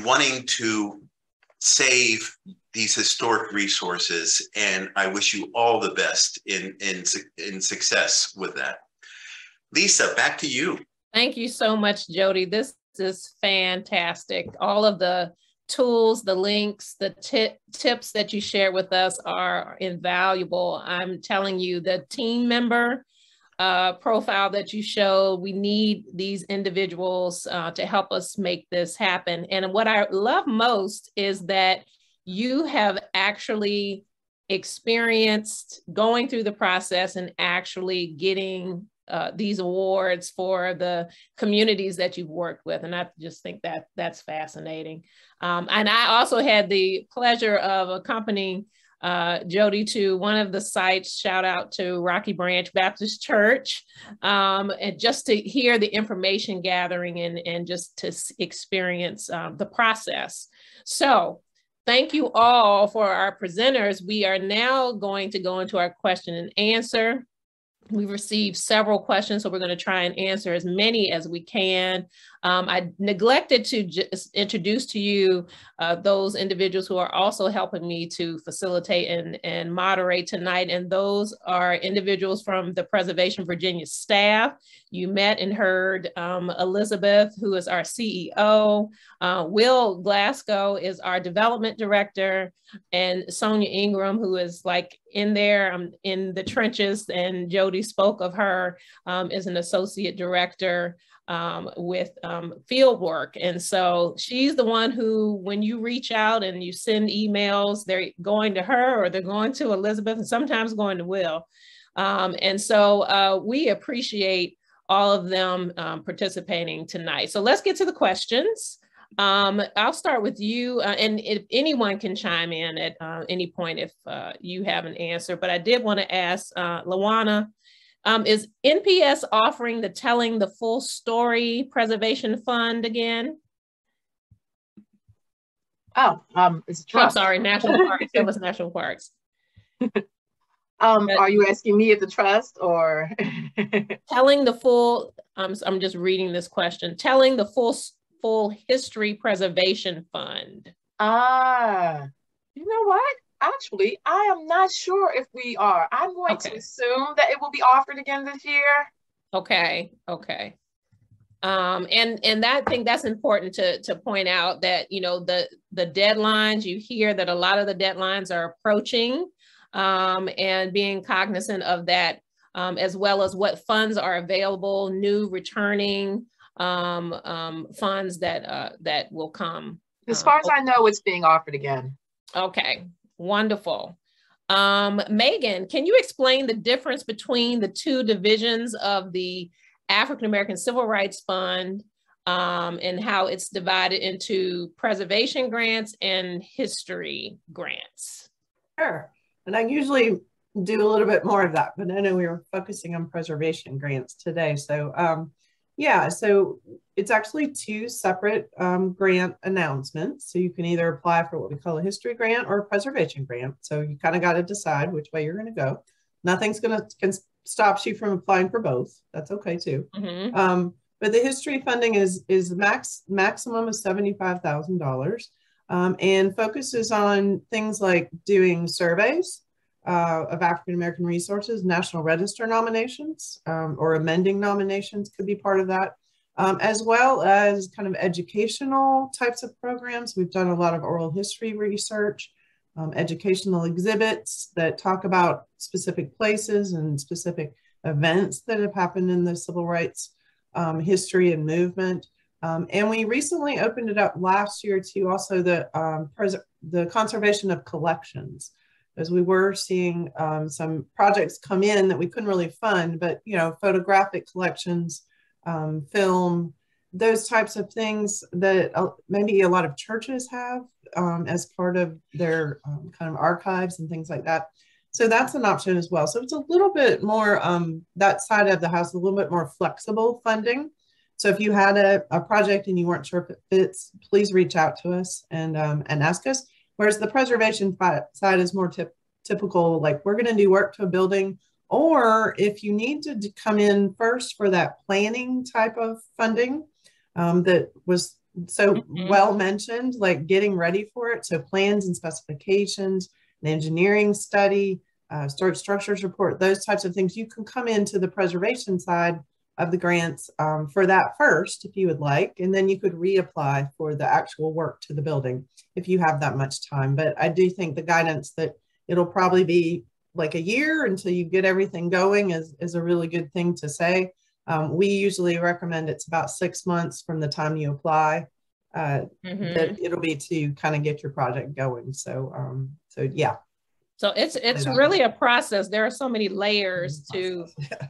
wanting to save these historic resources, and I wish you all the best in success with that. Lisa, back to you. Thank you so much, Jody. This is fantastic. All of the tools, the links, the tips that you shared with us are invaluable. I'm telling you, the team member profile that you showed, we need these individuals to help us make this happen. And what I love most is that you have actually experienced going through the process and actually getting these awards for the communities that you've worked with. And I just think that that's fascinating. And I also had the pleasure of accompanying Jody to one of the sites, shout out to Rocky Branch Baptist Church, and just to hear the information gathering and just to experience the process. So thank you all for our presenters. We are now going to go into our question and answer. We've received several questions, so we're going to try and answer as many as we can. I neglected to just introduce to you those individuals who are also helping me to facilitate and moderate tonight, and those are individuals from the Preservation Virginia staff. You met and heard Elizabeth, who is our CEO, Will Glasgow is our development director, and Sonia Ingram, who is like in there in the trenches, and Jody spoke of her, is an associate director with field work. And so she's the one who, when you reach out and you send emails, they're going to her or they're going to Elizabeth and sometimes going to Will. And so we appreciate all of them participating tonight. So let's get to the questions. I'll start with you, and if anyone can chime in at any point if you have an answer, but I did want to ask Lawana, is NPS offering the Telling the Full Story Preservation Fund again? Oh, it's trust. I'm sorry, National Parks. That was National Parks. Are you asking me at the trust or? Telling the full, I'm just reading this question. Telling the Full History Preservation Fund. You know what? Actually, I am not sure if we are. I'm going to assume that it will be offered again this year. Okay. And I think that's important to point out that, you know, the deadlines, you hear that a lot of the deadlines are approaching, and being cognizant of that, as well as what funds are available, new returning funds that will come. As far as I know, it's being offered again. Okay, wonderful. Megan, can you explain the difference between the two divisions of the African American Civil Rights Fund and how it's divided into preservation grants and history grants. Sure. And I usually do a little bit more of that, but I know we were focusing on preservation grants today. So yeah, so it's actually two separate grant announcements. So you can either apply for what we call a history grant or a preservation grant. So you kind of got to decide which way you're going to go. Nothing's going to stop you from applying for both. That's okay too. Mm-hmm. But the history funding is maximum of $75,000 and focuses on things like doing surveys of African-American resources, National Register nominations, or amending nominations could be part of that, as well as kind of educational types of programs. We've done a lot of oral history research, educational exhibits that talk about specific places and specific events that have happened in the civil rights history and movement. And we recently opened it up last year to also the conservation of collections, as we were seeing some projects come in that we couldn't really fund, but photographic collections, film, those types of things that maybe a lot of churches have as part of their kind of archives and things like that. So that's an option as well. So it's a little bit more, that side of the house, a little bit more flexible funding. So if you had a project and you weren't sure if it fits, please reach out to us and ask us. Whereas the preservation side is more typical, like we're going to do work to a building, or if you need to come in first for that planning type of funding that was so well mentioned, like getting ready for it. So plans and specifications, an engineering study, storage structures report, those types of things. You can come into the preservation side of the grants for that first, if you would like, and then you could reapply for the actual work to the building if you have that much time. But I do think the guidance that it'll probably be like a year until you get everything going is a really good thing to say. We usually recommend it's about 6 months from the time you apply that it'll be to kind of get your project going. So yeah. So it's really a process. There are so many layers to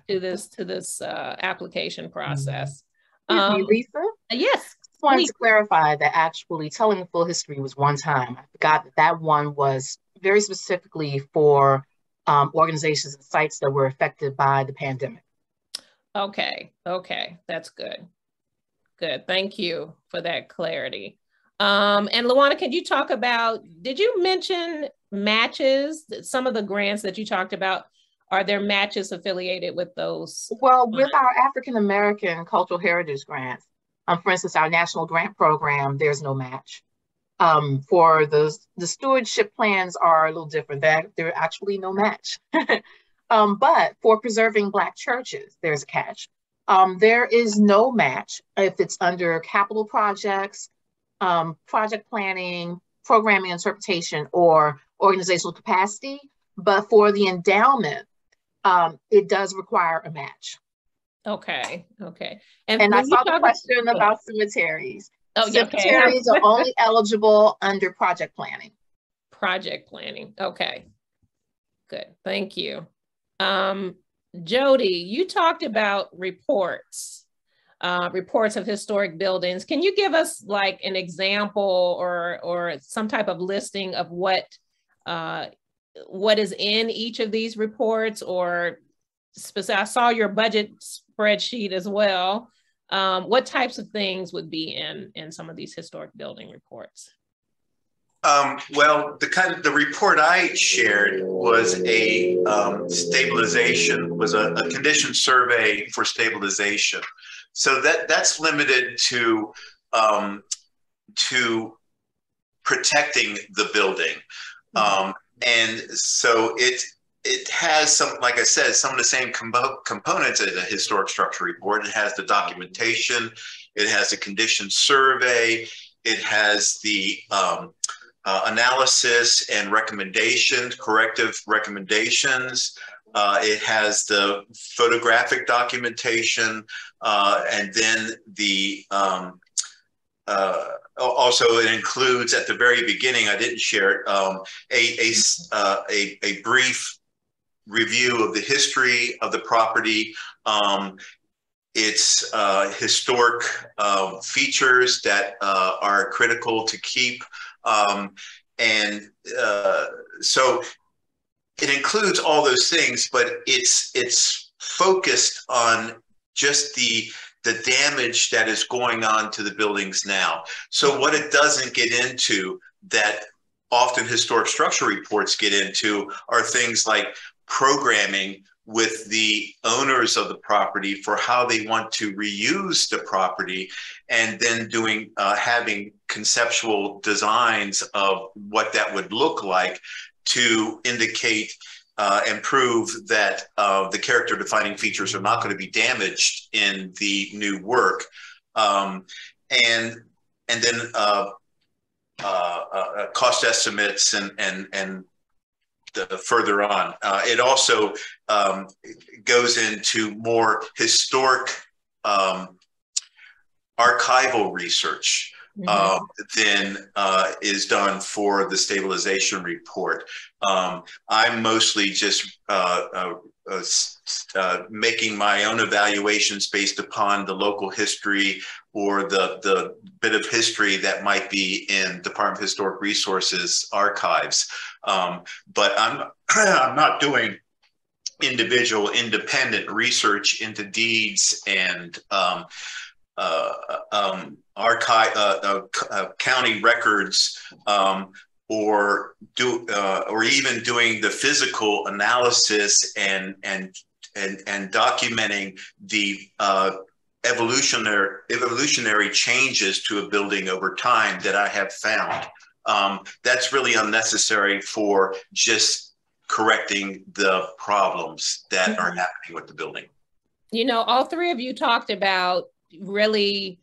this application process. Lisa? Yes. Just wanted to clarify that actually telling the full history was one time. I forgot that one was very specifically for organizations and sites that were affected by the pandemic. Okay, that's good. Good, thank you for that clarity. And Luana, can you talk about, did you mention matches? Some of the grants that you talked about, are there matches affiliated with those? Well, with our African American Cultural Heritage grants, for instance, our national grant program, there's no match. For the stewardship plans are a little different. There are actually no match. But for preserving Black churches, there's a catch. There is no match if it's under capital projects, project planning, programming interpretation, or organizational capacity. But for the endowment, it does require a match. Okay. And I saw the question about cemeteries. Oh, cemeteries are only eligible under project planning. Project planning. Okay. Good. Thank you. Jody, you talked about reports of historic buildings. Can you give us like an example or some type of listing of what is in each of these reports, or I saw your budget spreadsheet as well. What types of things would be in some of these historic building reports? Well, the report I shared was a stabilization, was a condition survey for stabilization. So that's limited to protecting the building. And so it has some, like I said, some of the same components as a historic structure report. It has the documentation, it has the condition survey, it has the analysis and recommendations, corrective recommendations. It has the photographic documentation, and then the also it includes at the very beginning, I didn't share it, a brief review of the history of the property. it's historic features that are critical to keep. And so it includes all those things, but it's focused on just the damage that is going on to the buildings now. So what it doesn't get into, that often historic structure reports get into, are things like programming with the owners of the property for how they want to reuse the property, and then doing having conceptual designs of what that would look like to indicate and prove that the character defining features are not going to be damaged in the new work. And then cost estimates and the further on. It also goes into more historic archival research than is done for the stabilization report. I'm mostly just making my own evaluations based upon the local history or the bit of history that might be in Department of Historic Resources archives. But I'm not doing individual independent research into deeds and county records, or even doing the physical analysis and documenting the evolutionary changes to a building over time that I have found. That's really unnecessary for just correcting the problems that are happening with the building. You know, all three of you talked about really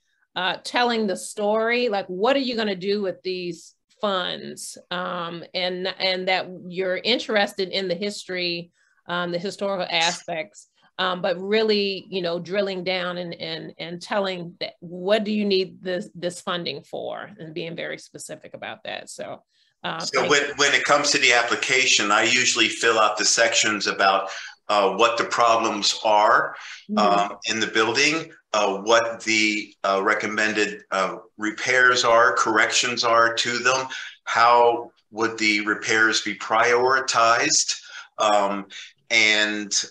telling the story, like what are you going to do with these funds, and that you're interested in the history, the historical aspects, but really, you know, drilling down and telling that what do you need this funding for, and being very specific about that. So when it comes to the application, I usually fill out the sections about what the problems are in the building, what the recommended repairs are, corrections are to them, how would the repairs be prioritized, and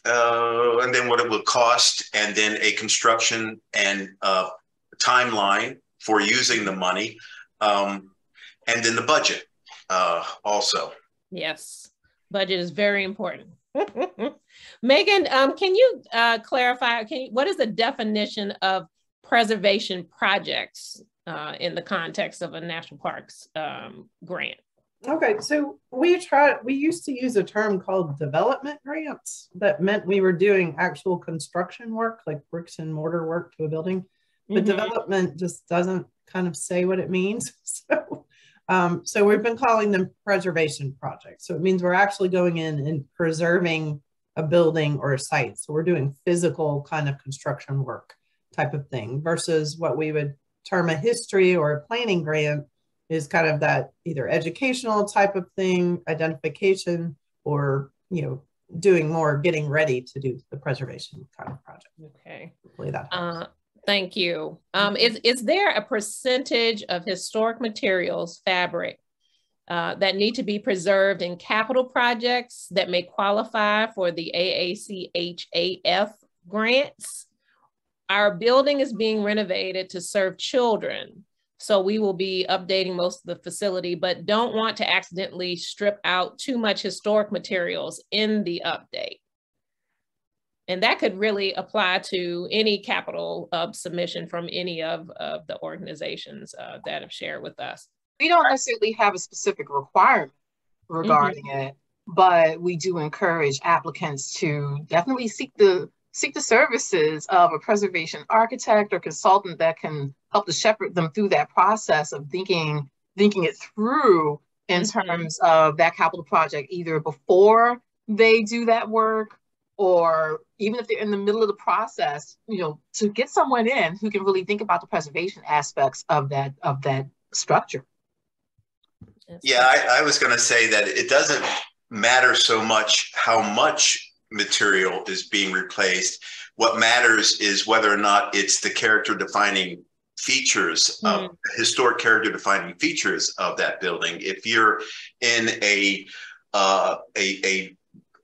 then what it would cost, and then a construction and timeline for using the money, and then the budget also. Yes, budget is very important. Megan, can you clarify, what is the definition of preservation projects in the context of a national parks grant? Okay, so we used to use a term called development grants. That meant we were doing actual construction work, like bricks and mortar work to a building. But development just doesn't kind of say what it means. So we've been calling them preservation projects. So it means we're actually going in and preserving a building or a site. So we're doing physical kind of construction work type of thing, versus what we would term a history or a planning grant is kind of that either educational type of thing, identification, or, you know, doing more getting ready to do the preservation kind of project. Okay. Hopefully that helps. Thank you. Is there a percentage of historic materials, fabric, that need to be preserved in capital projects that may qualify for the AACHAF grants? Our building is being renovated to serve children, so we will be updating most of the facility, but don't want to accidentally strip out too much historic materials in the update. And that could really apply to any capital submission from any of the organizations that have shared with us. We don't necessarily have a specific requirement regarding it, but we do encourage applicants to definitely seek the services of a preservation architect or consultant that can help to shepherd them through that process of thinking it through in terms of that capital project, either before they do that work, or even if they're in the middle of the process, you know, to get someone in who can really think about the preservation aspects of that structure. Yeah, I was going to say that it doesn't matter so much how much material is being replaced. What matters is whether or not it's the character defining features of historic character defining features of that building. If you're in a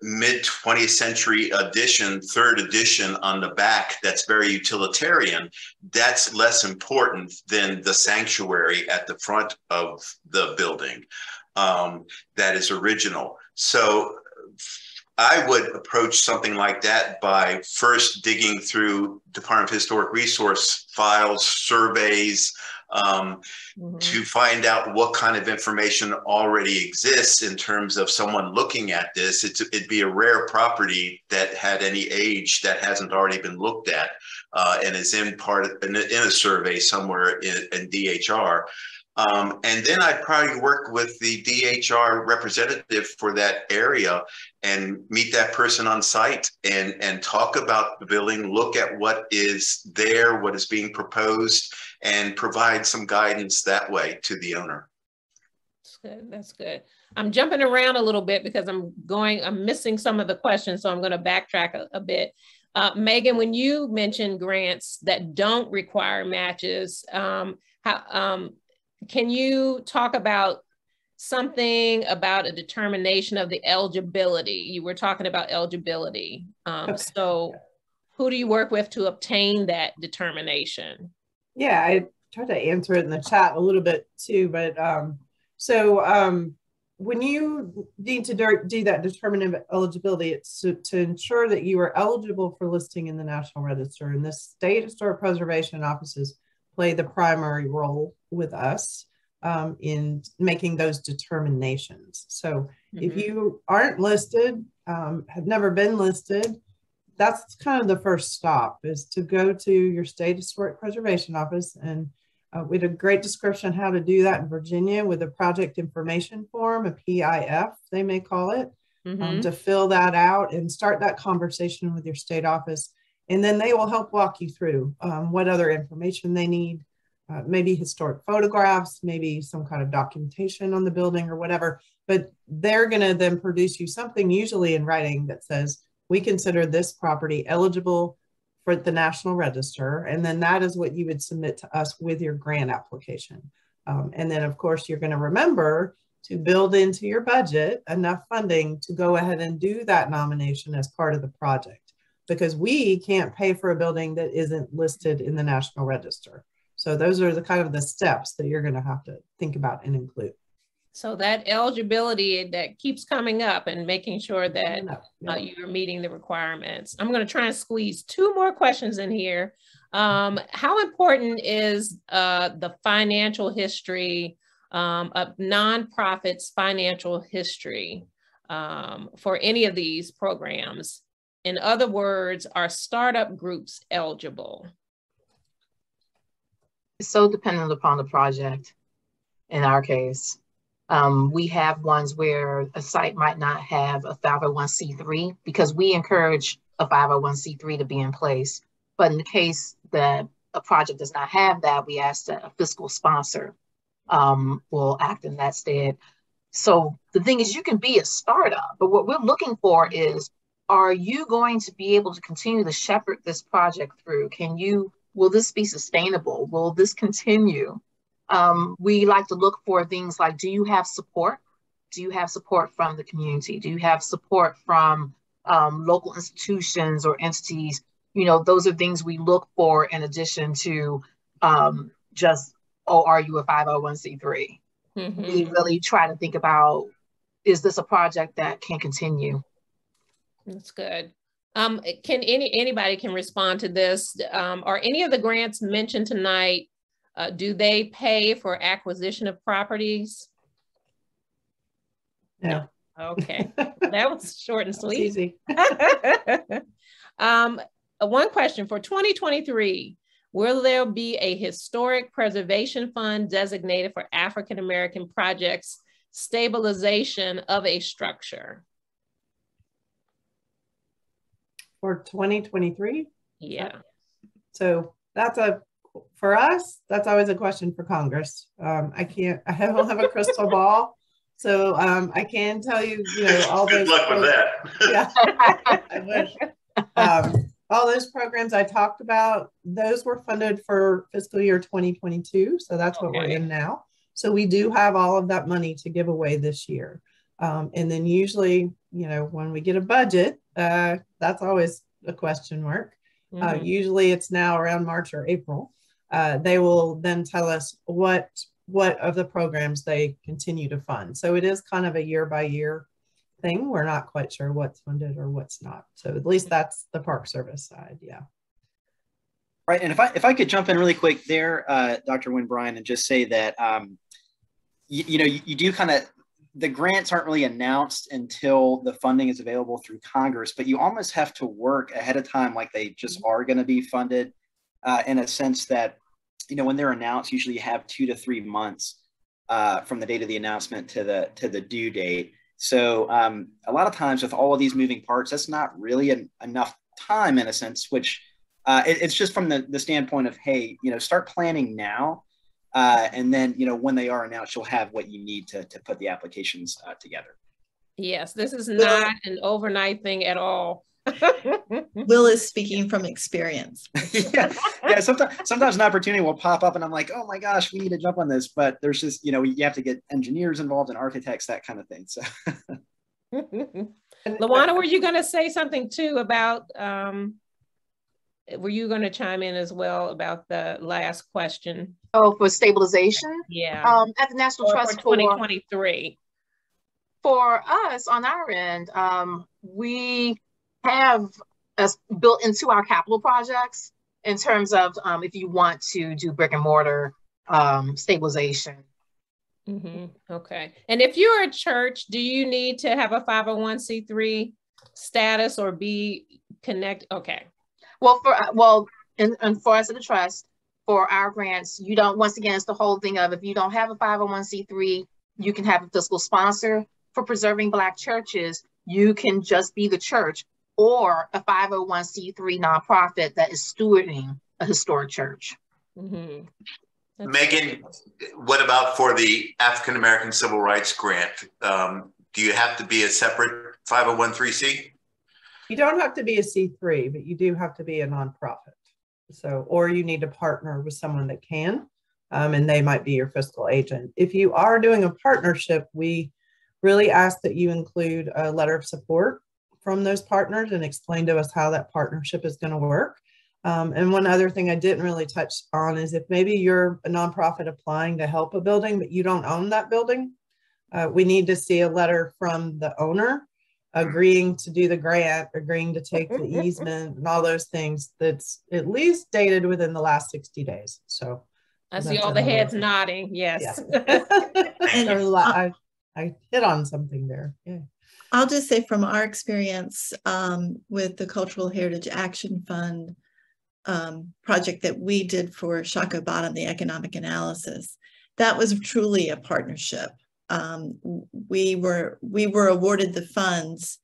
mid 20th century edition, third edition on the back that's very utilitarian, that's less important than the sanctuary at the front of the building that is original. So I would approach something like that by first digging through Department of Historic Resource files, surveys, to find out what kind of information already exists in terms of someone looking at this. It'd be a rare property that had any age that hasn't already been looked at and is in a survey somewhere in DHR. And then I'd probably work with the DHR representative for that area and meet that person on site and talk about the building, look at what is there, what is being proposed, and provide some guidance that way to the owner. That's good. That's good. I'm jumping around a little bit because I'm missing some of the questions, so I'm going to backtrack a bit. Megan, when you mentioned grants that don't require matches, can you talk about something about a determination of the eligibility? You were talking about eligibility. Okay. So who do you work with to obtain that determination? Yeah, I tried to answer it in the chat a little bit too, but when you need to do that determinative eligibility, it's to ensure that you are eligible for listing in the National Register, and the state historic preservation offices play the primary role with us in making those determinations. So if you aren't listed, have never been listed, that's kind of the first stop, is to go to your state historic preservation office. And we had a great description how to do that in Virginia with a project information form, a PIF, they may call it, to fill that out and start that conversation with your state office. And then they will help walk you through what other information they need, maybe historic photographs, maybe some kind of documentation on the building or whatever. But they're going to then produce you something, usually in writing, that says, we consider this property eligible for the National Register. And then that is what you would submit to us with your grant application. And then, of course, you're going to remember to build into your budget enough funding to go ahead and do that nomination as part of the project, because we can't pay for a building that isn't listed in the National Register. So those are the kind of the steps that you're going to have to think about and include. So that eligibility that keeps coming up and making sure that you're meeting the requirements. I'm going to try and squeeze two more questions in here. How important is the financial history of nonprofits' financial history for any of these programs? In other words, are startup groups eligible? It's so dependent upon the project. In our case, we have ones where a site might not have a 501c3 because we encourage a 501c3 to be in place. But in the case that a project does not have that, we ask that a fiscal sponsor will act in that stead. So the thing is, you can be a startup, but what we're looking for is, are you going to be able to continue to shepherd this project through? Will this be sustainable? Will this continue? We like to look for things like, do you have support? Do you have support from the community? Do you have support from local institutions or entities? You know, those are things we look for in addition to just, oh, are you a 501c3? We really try to think about, is this a project that can continue? That's good. Can anybody can respond to this? Are any of the grants mentioned tonight, do they pay for acquisition of properties? No. Okay, that was short and sweet. Easy. One question for 2023, will there be a historic preservation fund designated for African-American projects, stabilization of a structure? For 2023? Yeah. So for us, that's always a question for Congress. I don't have a crystal ball. So I can tell you, all Good those. luck with that. Yeah, I wish. All those programs I talked about, those were funded for fiscal year 2022. So that's what we're in now. So we do have all of that money to give away this year. And then usually, when we get a budget, that's always a question mark. Usually it's now around March or April. They will then tell us what of the programs they continue to fund. So it is kind of a year by year thing. We're not quite sure what's funded or what's not. So at least that's the Park Service side. Yeah. Right. And if I could jump in really quick there, Dr. Wynn Bryan, and just say that, you do kind of, the grants aren't really announced until the funding is available through Congress, but you almost have to work ahead of time like they just are going to be funded, in a sense that, when they're announced, usually you have 2 to 3 months from the date of the announcement to the due date. So a lot of times with all of these moving parts, that's not really enough time in a sense, which it's just from the standpoint of, hey, start planning now. And then, when they are announced, you'll have what you need to put the applications together. Yes, this is not an overnight thing at all. Will is speaking from experience. yeah. Sometimes an opportunity will pop up and I'm like, oh my gosh, we need to jump on this. But there's just, you have to get engineers involved and architects, that kind of thing. So Lawana, were you going to say something too about, were you going to chime in as well about the last question? Oh, for stabilization? Yeah. At the National Trust for 2023. For us on our end, we have built into our capital projects in terms of if you want to do brick and mortar stabilization. Okay. And if you're a church, do you need to have a 501c3 status or be connected? Okay. Well, and for us at the trust, for our grants, you don't, once again, it's the whole thing of if you don't have a 501c3, you can have a fiscal sponsor. For preserving Black churches, you can just be the church or a 501c3 nonprofit that is stewarding a historic church. Megan, what about for the African American Civil Rights Grant? Do you have to be a separate 501c3? You don't have to be a C3, but you do have to be a nonprofit. So, or you need to partner with someone that can, and they might be your fiscal agent. If you are doing a partnership, we really ask that you include a letter of support from those partners and explain to us how that partnership is going to work. And one other thing I didn't really touch on is if maybe you're a nonprofit applying to help a building, but you don't own that building, we need to see a letter from the owner agreeing to do the grant, agreeing to take the easement and all those things that's at least dated within the last 60 days. So I see all the heads nodding. Yes. Yeah. I hit on something there. Yeah. I'll just say from our experience with the Cultural Heritage Action Fund project that we did for Shaka Bottom, the economic analysis, that was truly a partnership. We were awarded the funds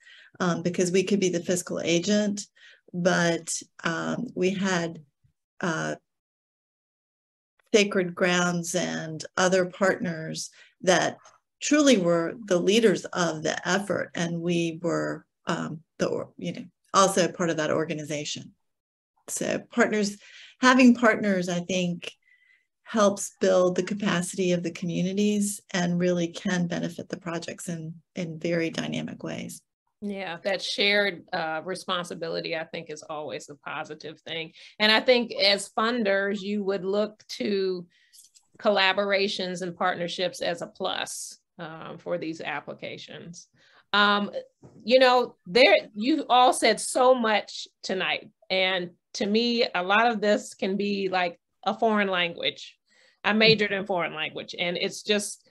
because we could be the fiscal agent, but we had Sacred Grounds and other partners that truly were the leaders of the effort, and we were also part of that organization. So having partners, I think, helps build the capacity of the communities and really can benefit the projects in very dynamic ways. Yeah, that shared responsibility, I think, is always a positive thing. And I think as funders, you would look to collaborations and partnerships as a plus for these applications. You all said so much tonight. And to me, a lot of this can be like a foreign language. I majored in foreign language, and it's just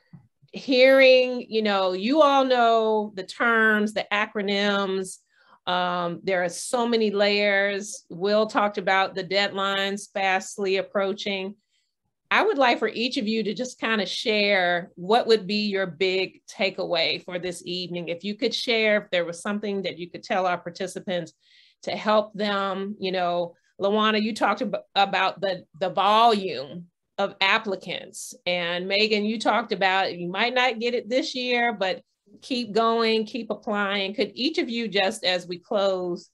hearing, you all know the terms, the acronyms. There are so many layers. Will talked about the deadlines fastly approaching. I would like for each of you to just kind of share what would be your big takeaway for this evening. If you could share, if there was something that you could tell our participants to help them, Lawana, you talked about the volume of applicants. And Megan, you talked about you might not get it this year, but keep going, keep applying. Could each of you, just as we close,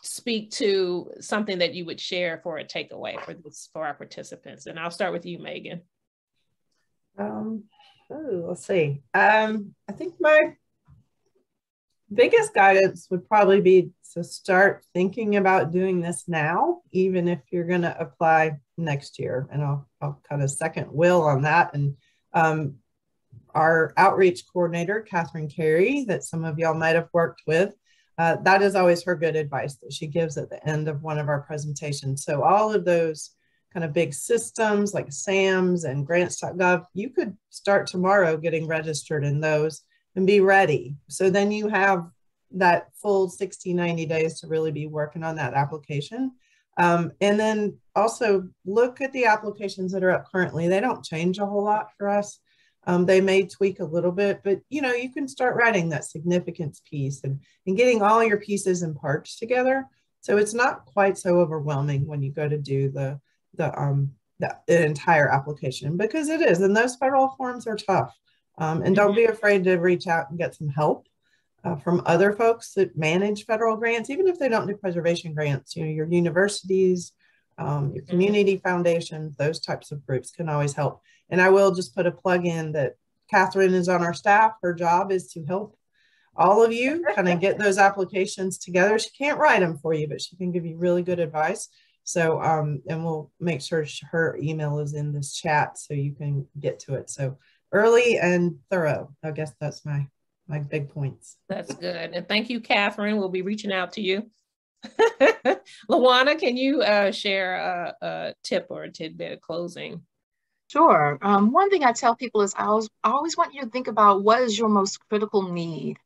speak to something that you would share for a takeaway for our participants? And I'll start with you, Megan. Let's see. I think my biggest guidance would probably be to start thinking about doing this now, even if you're going to apply next year. And I'll kind of second Will on that. And our outreach coordinator, Catherine Carey, that some of y'all might have worked with, that is always her good advice that she gives at the end of one of our presentations. So all of those kind of big systems like SAMS and grants.gov, you could start tomorrow getting registered in those and be ready. So then you have that full 60, 90 days to really be working on that application. And then also look at the applications that are up currently. They don't change a whole lot for us. They may tweak a little bit, but you know, you can start writing that significance piece and getting all your pieces and parts together. So it's not quite so overwhelming when you go to do the entire application, because it is. And those federal forms are tough. And don't be afraid to reach out and get some help from other folks that manage federal grants, even if they don't do preservation grants. You know, your universities, your community foundations, those types of groups can always help. And I will just put a plug in that Catherine is on our staff. Her job is to help all of you kind of get those applications together. She can't write them for you, but she can give you really good advice. So, and we'll make sure her email is in this chat so you can get to it. So early and thorough. I guess that's my big points. That's good. And thank you, Catherine. We'll be reaching out to you. Luana, can you share a tip or a tidbit of closing? Sure. One thing I tell people is I always want you to think about what is your most critical need.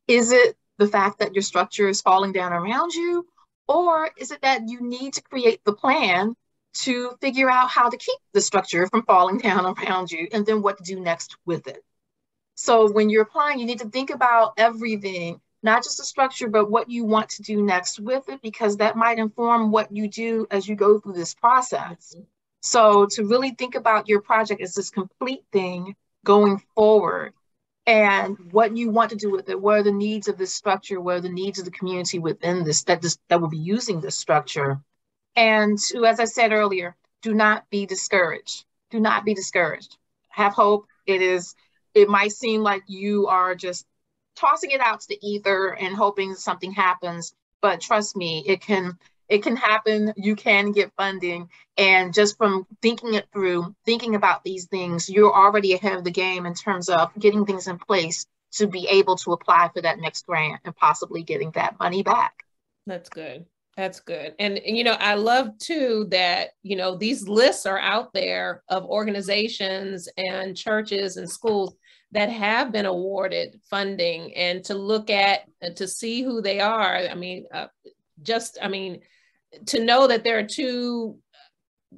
Is it the fact that your structure is falling down around you? Or is it that you need to create the plan to figure out how to keep the structure from falling down around you and then what to do next with it? So when you're applying, you need to think about everything, not just the structure, but what you want to do next with it, because that might inform what you do as you go through this process. So to really think about your project as this complete thing going forward and what you want to do with it. What are the needs of this structure? What are the needs of the community within this that will be using this structure? And to, as I said earlier, do not be discouraged. Do not be discouraged. Have hope. It might seem like you are just tossing it out to the ether and hoping something happens, but trust me, it can happen. You can get funding. And just from thinking it through, thinking about these things, you're already ahead of the game in terms of getting things in place to be able to apply for that next grant and possibly getting that money back. That's good. That's good. And you know, I love too that, you know, these lists are out there of organizations and churches and schools that have been awarded funding, and to look at and to see who they are. I mean, to know that there are two,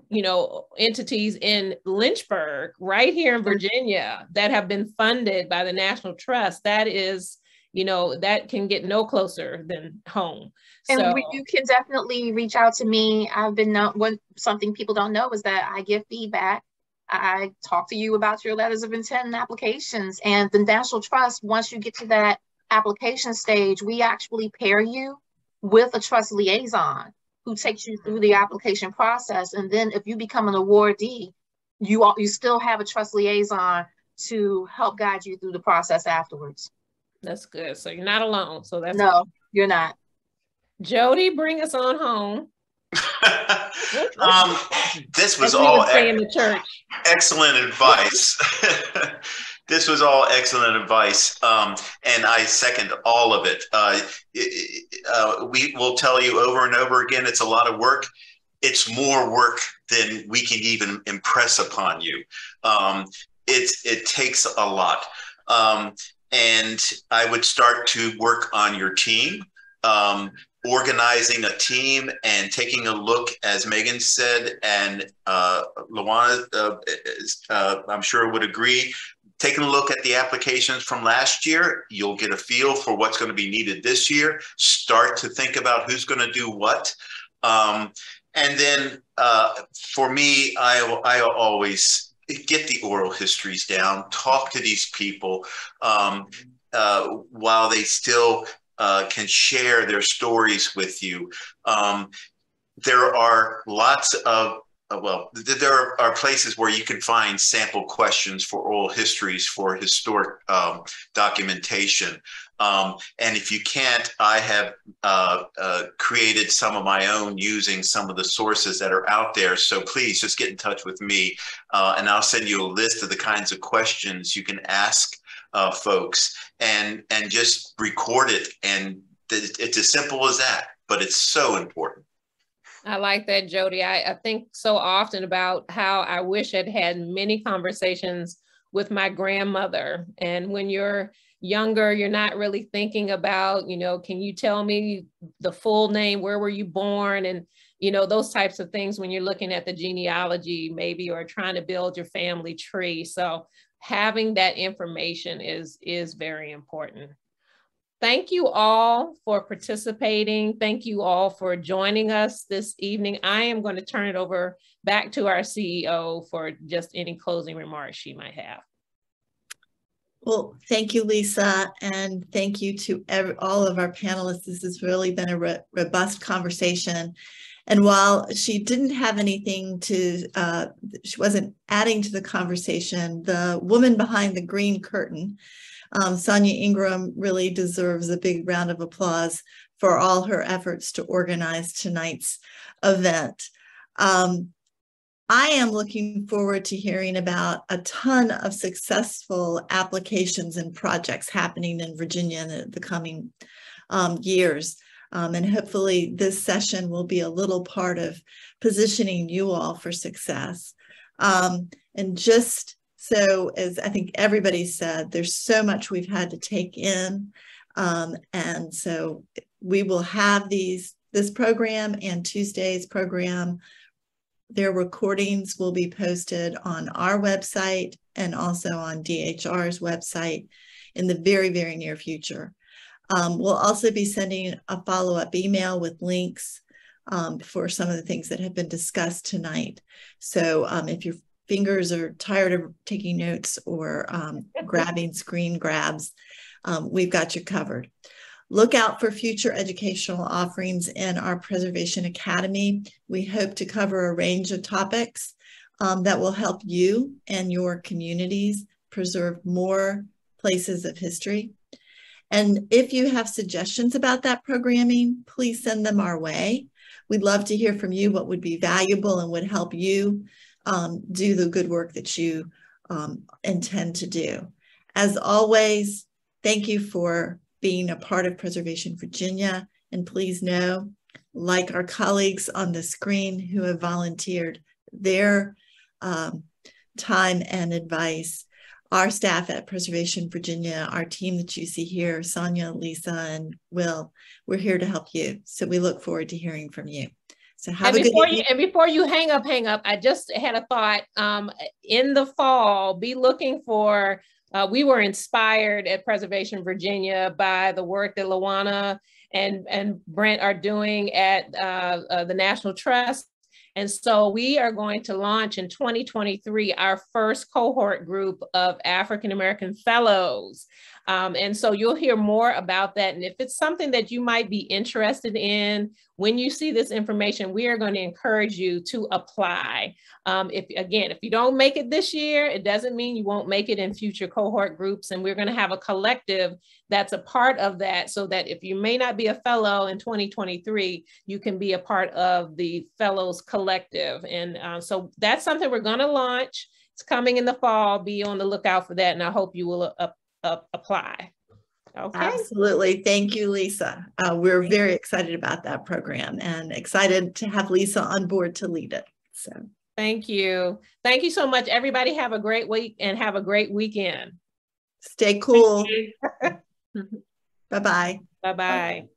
you know, entities in Lynchburg, right here in Virginia, that have been funded by the National Trust, that is, you know, that can get no closer than home. And so you can definitely reach out to me. Something people don't know is that I give feedback. I talk to you about your letters of intent and applications. And the National Trust, once you get to that application stage, we actually pair you with a trust liaison who takes you through the application process. And then if you become an awardee, you still have a trust liaison to help guide you through the process afterwards. That's good. So you're not alone. So that's no, good. You're not. Jody, bring us on home. This was all in the church. Excellent advice. This was all excellent advice, and I second all of it. We will tell you over and over again, it's a lot of work. It's more work than we can even impress upon you. It takes a lot. And I would start to work on your team, organizing a team and taking a look, as Megan said, and Luana, I'm sure would agree, taking a look at the applications from last year, you'll get a feel for what's going to be needed this year. Start to think about who's going to do what. And then for me, I always get the oral histories down, talk to these people while they still can share their stories with you. There are lots of there are places where you can find sample questions for oral histories for historic documentation. And if you can't, I have created some of my own using some of the sources that are out there. So please just get in touch with me and I'll send you a list of the kinds of questions you can ask folks and just record it. And it's as simple as that, but it's so important. I like that, Jody. I think so often about how I wish I'd had many conversations with my grandmother. And when you're younger, you're not really thinking about, you know, can you tell me the full name? Where were you born? And, you know, those types of things when you're looking at the genealogy maybe, or trying to build your family tree. So having that information is very important. Thank you all for participating. Thank you all for joining us this evening. I am going to turn it over back to our CEO for just any closing remarks she might have. Well, thank you, Lisa, and thank you to all of our panelists. This has really been a robust conversation. And while she didn't have anything to, she wasn't adding to the conversation, the woman behind the green curtain, Sonia Ingram, really deserves a big round of applause for all her efforts to organize tonight's event. I am looking forward to hearing about a ton of successful applications and projects happening in Virginia in the coming years. And hopefully this session will be a little part of positioning you all for success. And just so, as I think everybody said, there's so much we've had to take in. And so we will have this program and Tuesday's program. Their recordings will be posted on our website and also on DHR's website in the very, very near future. We'll also be sending a follow-up email with links for some of the things that have been discussed tonight. So if your fingers are tired of taking notes or grabbing screen grabs, we've got you covered. Look out for future educational offerings in our Preservation Academy. We hope to cover a range of topics that will help you and your communities preserve more places of history. And if you have suggestions about that programming, please send them our way. We'd love to hear from you what would be valuable and would help you do the good work that you intend to do. As always, thank you for being a part of Preservation Virginia. And please know, like our colleagues on the screen who have volunteered their time and advice, our staff at Preservation Virginia, our team that you see here, Sonia, Lisa, and Will, we're here to help you. So we look forward to hearing from you. So have a good evening. And before you hang up, I just had a thought. In the fall, be looking for, we were inspired at Preservation Virginia by the work that Lawana and Brent are doing at the National Trust. And so we are going to launch in 2023 our first cohort group of African-American fellows. And so you'll hear more about that. And if it's something that you might be interested in, when you see this information, we are going to encourage you to apply. If you don't make it this year, it doesn't mean you won't make it in future cohort groups. And we're going to have a collective that's a part of that, so that if you may not be a fellow in 2023, you can be a part of the fellows collective. And so that's something we're going to launch. It's coming in the fall. Be on the lookout for that. And I hope you will apply. Okay. Absolutely. Thank you, Lisa. We're very excited about that program and excited to have Lisa on board to lead it. So thank you. Thank you so much. Everybody have a great week and have a great weekend. Stay cool. Bye-bye. Bye-bye.